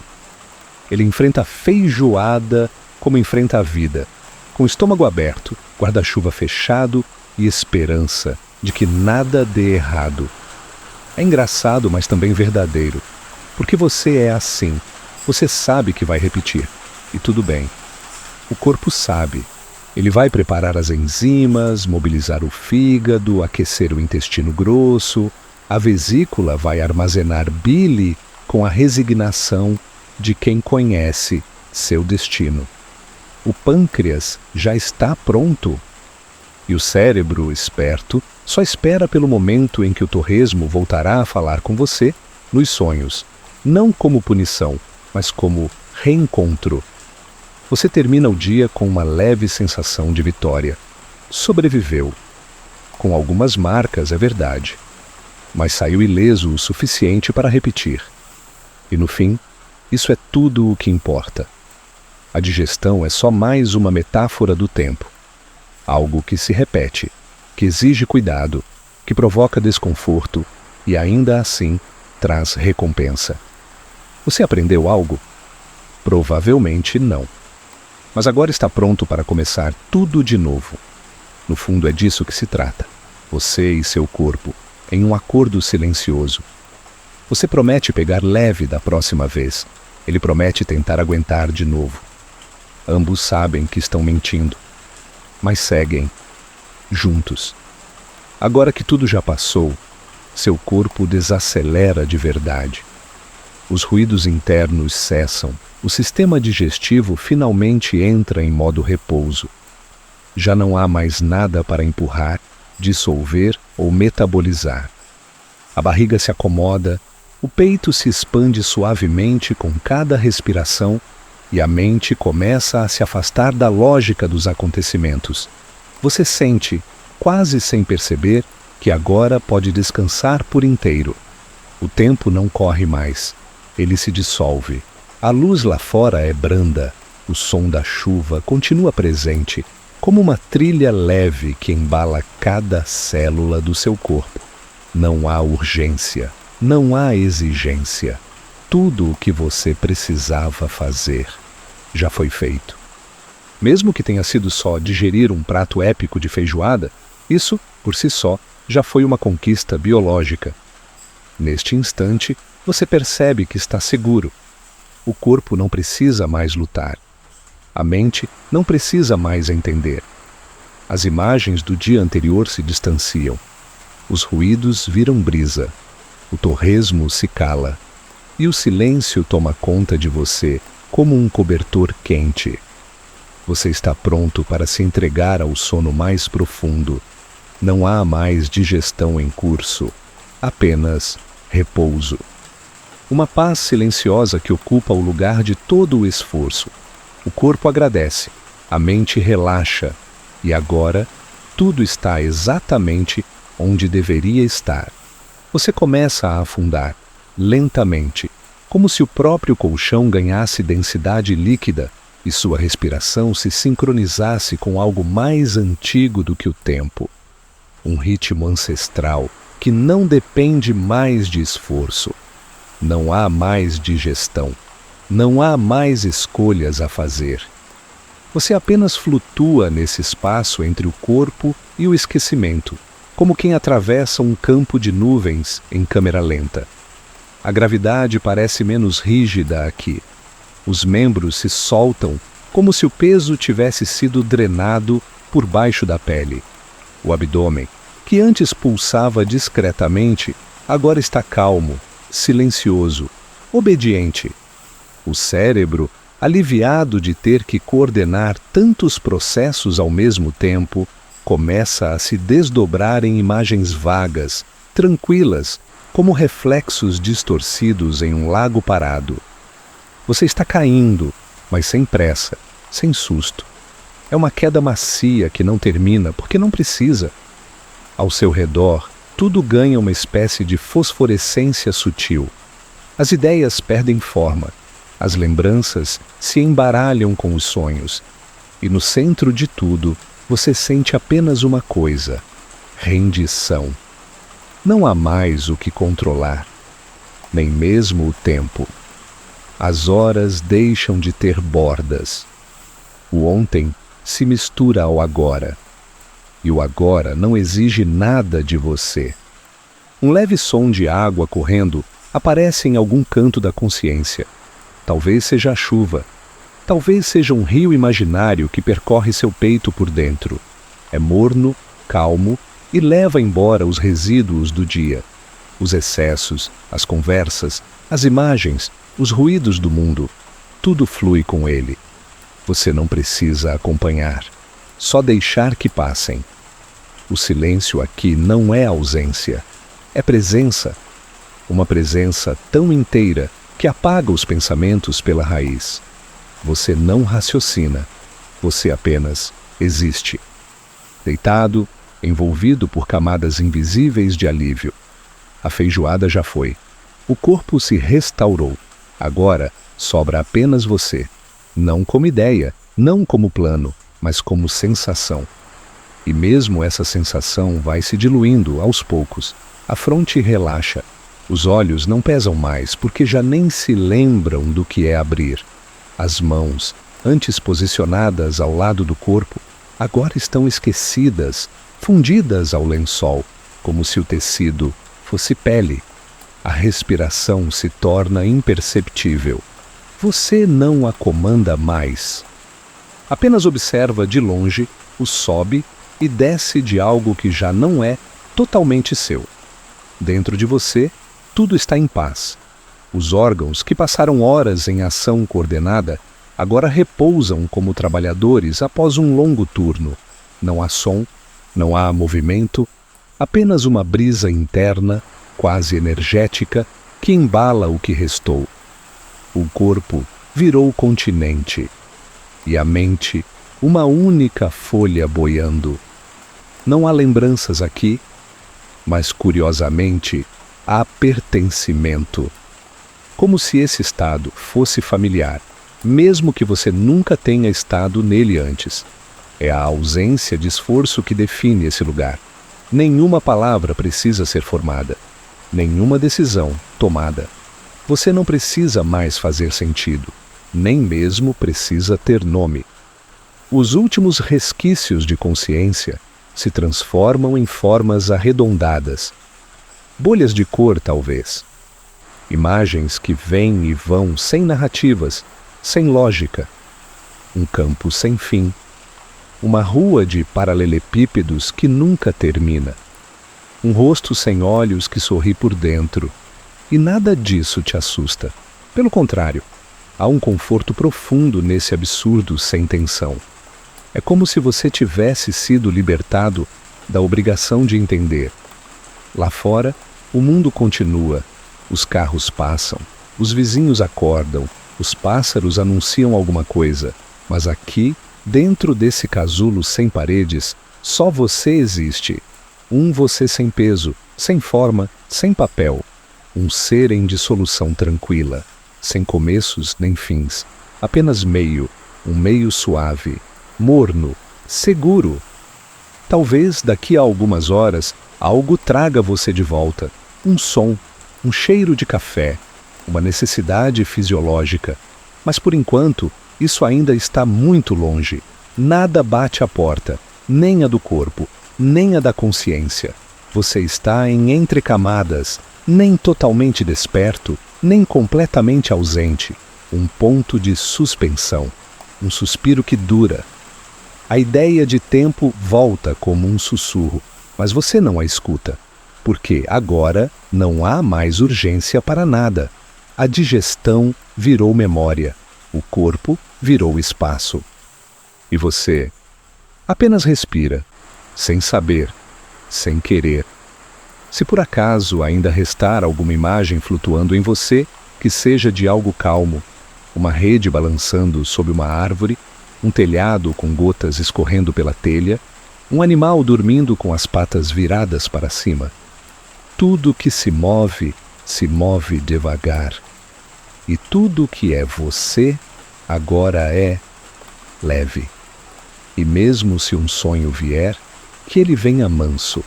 Ele enfrenta a feijoada como enfrenta a vida, com o estômago aberto, guarda-chuva fechado e esperança de que nada dê errado. É engraçado, mas também verdadeiro, porque você é assim. Você sabe que vai repetir, e tudo bem. O corpo sabe. Ele vai preparar as enzimas, mobilizar o fígado, aquecer o intestino grosso. A vesícula vai armazenar bile com a resignação de quem conhece seu destino. O pâncreas já está pronto. E o cérebro, esperto, só espera pelo momento em que o torresmo voltará a falar com você nos sonhos, não como punição, mas como reencontro. Você termina o dia com uma leve sensação de vitória. Sobreviveu. Com algumas marcas, é verdade, mas saiu ileso o suficiente para repetir. E no fim, isso é tudo o que importa. A digestão é só mais uma metáfora do tempo. Algo que se repete, que exige cuidado, que provoca desconforto e ainda assim traz recompensa. Você aprendeu algo? Provavelmente não. Mas agora está pronto para começar tudo de novo. No fundo é disso que se trata. Você e seu corpo, em um acordo silencioso. Você promete pegar leve da próxima vez. Ele promete tentar aguentar de novo. Ambos sabem que estão mentindo, mas seguem, juntos. Agora que tudo já passou, seu corpo desacelera de verdade. Os ruídos internos cessam. O sistema digestivo finalmente entra em modo repouso. Já não há mais nada para empurrar, dissolver ou metabolizar. A barriga se acomoda, o peito se expande suavemente com cada respiração e a mente começa a se afastar da lógica dos acontecimentos. Você sente, quase sem perceber, que agora pode descansar por inteiro. O tempo não corre mais, ele se dissolve. A luz lá fora é branda, o som da chuva continua presente, como uma trilha leve que embala cada célula do seu corpo. Não há urgência, não há exigência. Tudo o que você precisava fazer já foi feito. Mesmo que tenha sido só digerir um prato épico de feijoada, isso, por si só, já foi uma conquista biológica. Neste instante, você percebe que está seguro. O corpo não precisa mais lutar. A mente não precisa mais entender. As imagens do dia anterior se distanciam. Os ruídos viram brisa. O torresmo se cala. E o silêncio toma conta de você como um cobertor quente. Você está pronto para se entregar ao sono mais profundo. Não há mais digestão em curso. Apenas repouso. Uma paz silenciosa que ocupa o lugar de todo o esforço. O corpo agradece, a mente relaxa, e agora tudo está exatamente onde deveria estar. Você começa a afundar, lentamente, como se o próprio colchão ganhasse densidade líquida e sua respiração se sincronizasse com algo mais antigo do que o tempo. Um ritmo ancestral que não depende mais de esforço. Não há mais digestão. Não há mais escolhas a fazer. Você apenas flutua nesse espaço entre o corpo e o esquecimento, como quem atravessa um campo de nuvens em câmera lenta. A gravidade parece menos rígida aqui. Os membros se soltam como se o peso tivesse sido drenado por baixo da pele. O abdômen, que antes pulsava discretamente, agora está calmo, silencioso, obediente. O cérebro, aliviado de ter que coordenar tantos processos ao mesmo tempo, começa a se desdobrar em imagens vagas, tranquilas, como reflexos distorcidos em um lago parado. Você está caindo, mas sem pressa, sem susto. É uma queda macia que não termina porque não precisa. Ao seu redor, tudo ganha uma espécie de fosforescência sutil. As ideias perdem forma, as lembranças se embaralham com os sonhos, e no centro de tudo, você sente apenas uma coisa: rendição. Não há mais o que controlar, nem mesmo o tempo. As horas deixam de ter bordas. O ontem se mistura ao agora. E o agora não exige nada de você. Um leve som de água correndo aparece em algum canto da consciência. Talvez seja a chuva. Talvez seja um rio imaginário que percorre seu peito por dentro. É morno, calmo e leva embora os resíduos do dia. Os excessos, as conversas, as imagens, os ruídos do mundo. Tudo flui com ele. Você não precisa acompanhar. Só deixar que passem. O silêncio aqui não é ausência, é presença. Uma presença tão inteira que apaga os pensamentos pela raiz. Você não raciocina, você apenas existe. Deitado, envolvido por camadas invisíveis de alívio. A feijoada já foi. O corpo se restaurou. Agora sobra apenas você. Não como ideia, não como plano, mas como sensação. E mesmo essa sensação vai se diluindo aos poucos. A fronte relaxa. Os olhos não pesam mais porque já nem se lembram do que é abrir. As mãos, antes posicionadas ao lado do corpo, agora estão esquecidas, fundidas ao lençol, como se o tecido fosse pele. A respiração se torna imperceptível. Você não a comanda mais. Apenas observa de longe o sobe e desce de algo que já não é totalmente seu. Dentro de você, tudo está em paz. Os órgãos que passaram horas em ação coordenada agora repousam como trabalhadores após um longo turno. Não há som, não há movimento, apenas uma brisa interna, quase energética, que embala o que restou. O corpo virou continente e a mente uma única folha boiando. Não há lembranças aqui, mas curiosamente há pertencimento. Como se esse estado fosse familiar, mesmo que você nunca tenha estado nele antes. É a ausência de esforço que define esse lugar. Nenhuma palavra precisa ser formada, nenhuma decisão tomada. Você não precisa mais fazer sentido, nem mesmo precisa ter nome. Os últimos resquícios de consciência se transformam em formas arredondadas. Bolhas de cor, talvez. Imagens que vêm e vão sem narrativas, sem lógica. Um campo sem fim. Uma rua de paralelepípedos que nunca termina. Um rosto sem olhos que sorri por dentro. E nada disso te assusta. Pelo contrário, há um conforto profundo nesse absurdo sem tensão. É como se você tivesse sido libertado da obrigação de entender. Lá fora, o mundo continua. Os carros passam, os vizinhos acordam, os pássaros anunciam alguma coisa. Mas aqui, dentro desse casulo sem paredes, só você existe. Um você sem peso, sem forma, sem papel. Um ser em dissolução tranquila, sem começos nem fins. Apenas meio, um meio suave, morno, seguro. Talvez daqui a algumas horas algo traga você de volta. Um som, um cheiro de café, uma necessidade fisiológica. Mas por enquanto, isso ainda está muito longe. Nada bate à porta, nem a do corpo, nem a da consciência. Você está em entrecamadas, nem totalmente desperto, nem completamente ausente. Um ponto de suspensão, um suspiro que dura. A ideia de tempo volta como um sussurro, mas você não a escuta, porque agora não há mais urgência para nada. A digestão virou memória, o corpo virou espaço. E você apenas respira, sem saber, sem querer. Se por acaso ainda restar alguma imagem flutuando em você, que seja de algo calmo, uma rede balançando sob uma árvore, um telhado com gotas escorrendo pela telha, um animal dormindo com as patas viradas para cima. Tudo que se move devagar. E tudo que é você, agora é leve. E mesmo se um sonho vier, que ele venha manso.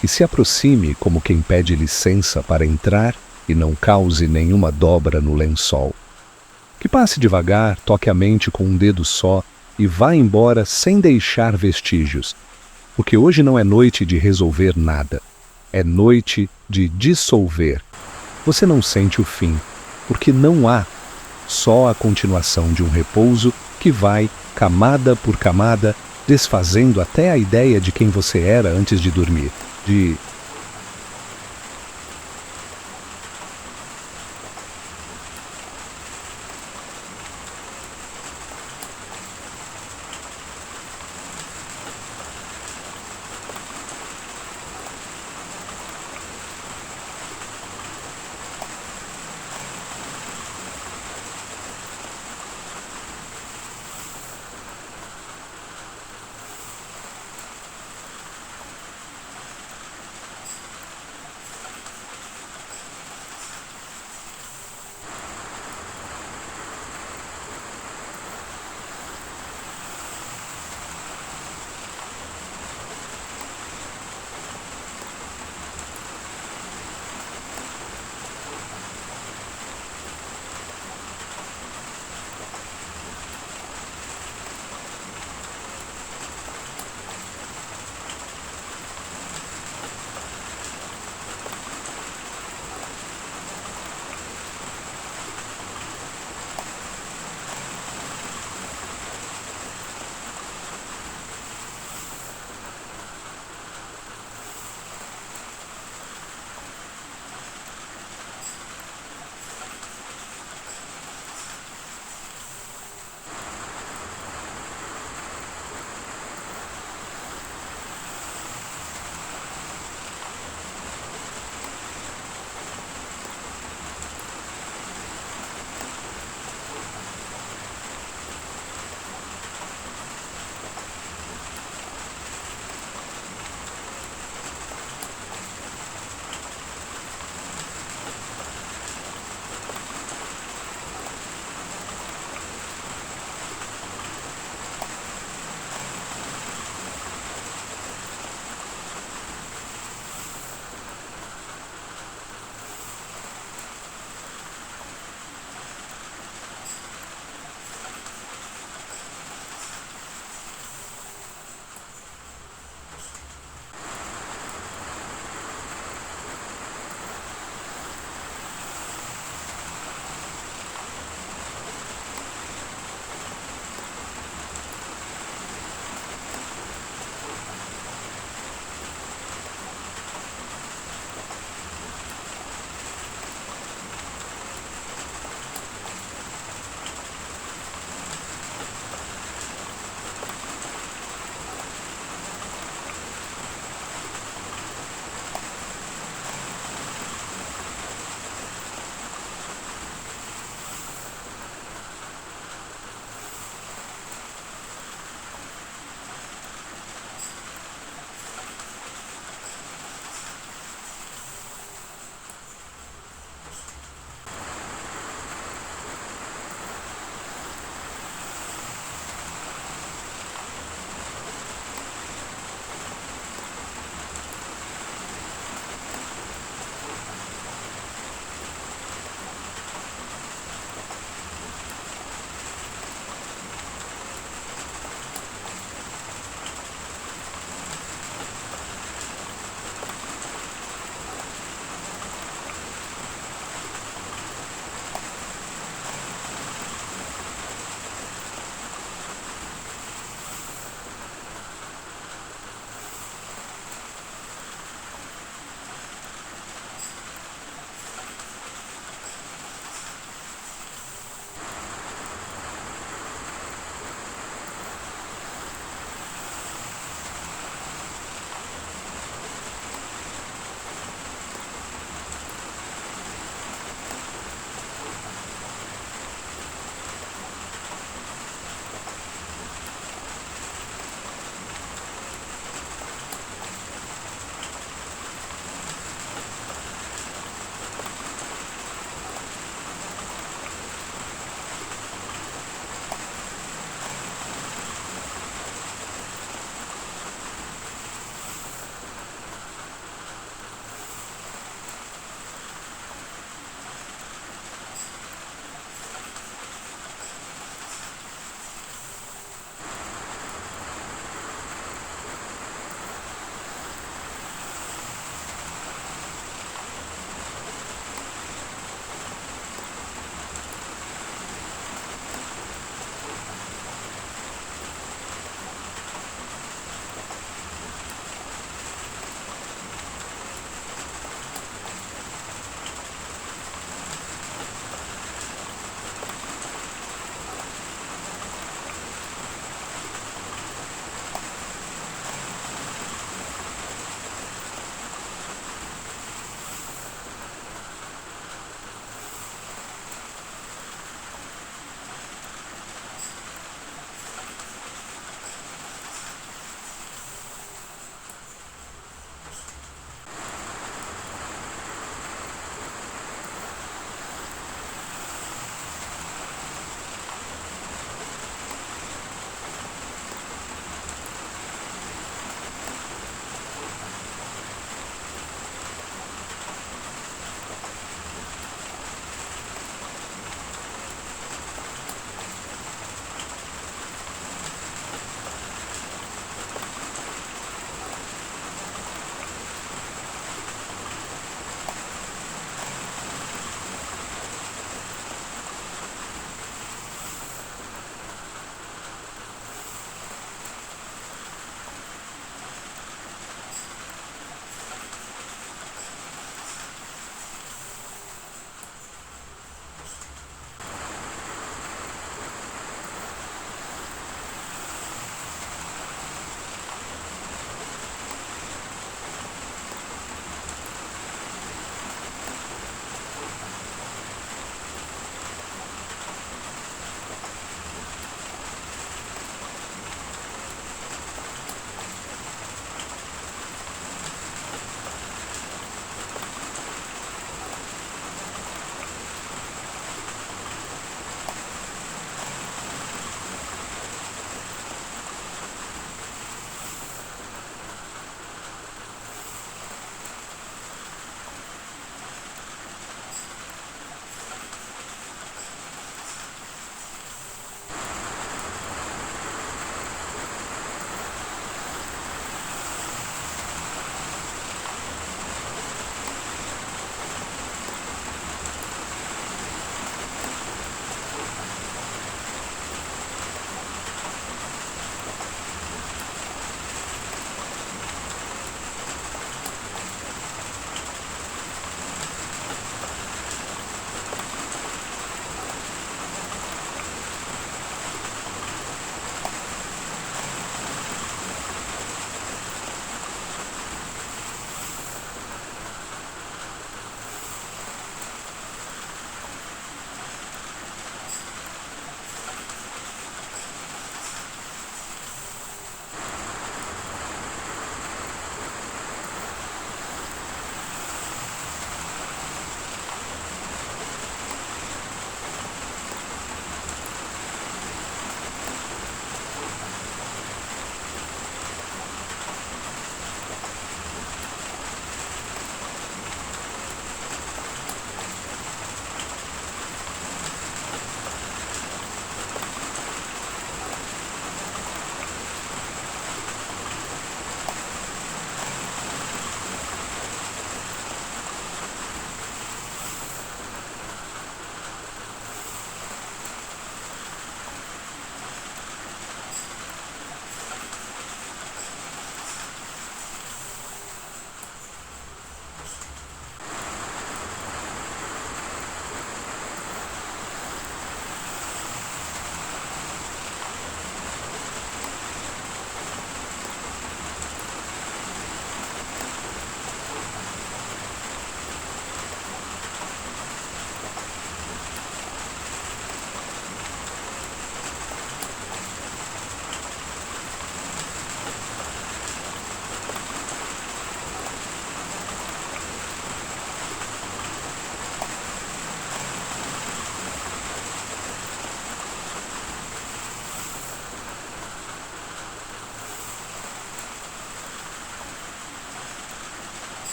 Que se aproxime como quem pede licença para entrar e não cause nenhuma dobra no lençol. Que passe devagar, toque a mente com um dedo só e vá embora sem deixar vestígios. Porque hoje não é noite de resolver nada. É noite de dissolver. Você não sente o fim, porque não há. Só a continuação de um repouso que vai, camada por camada, desfazendo até a ideia de quem você era antes de dormir. De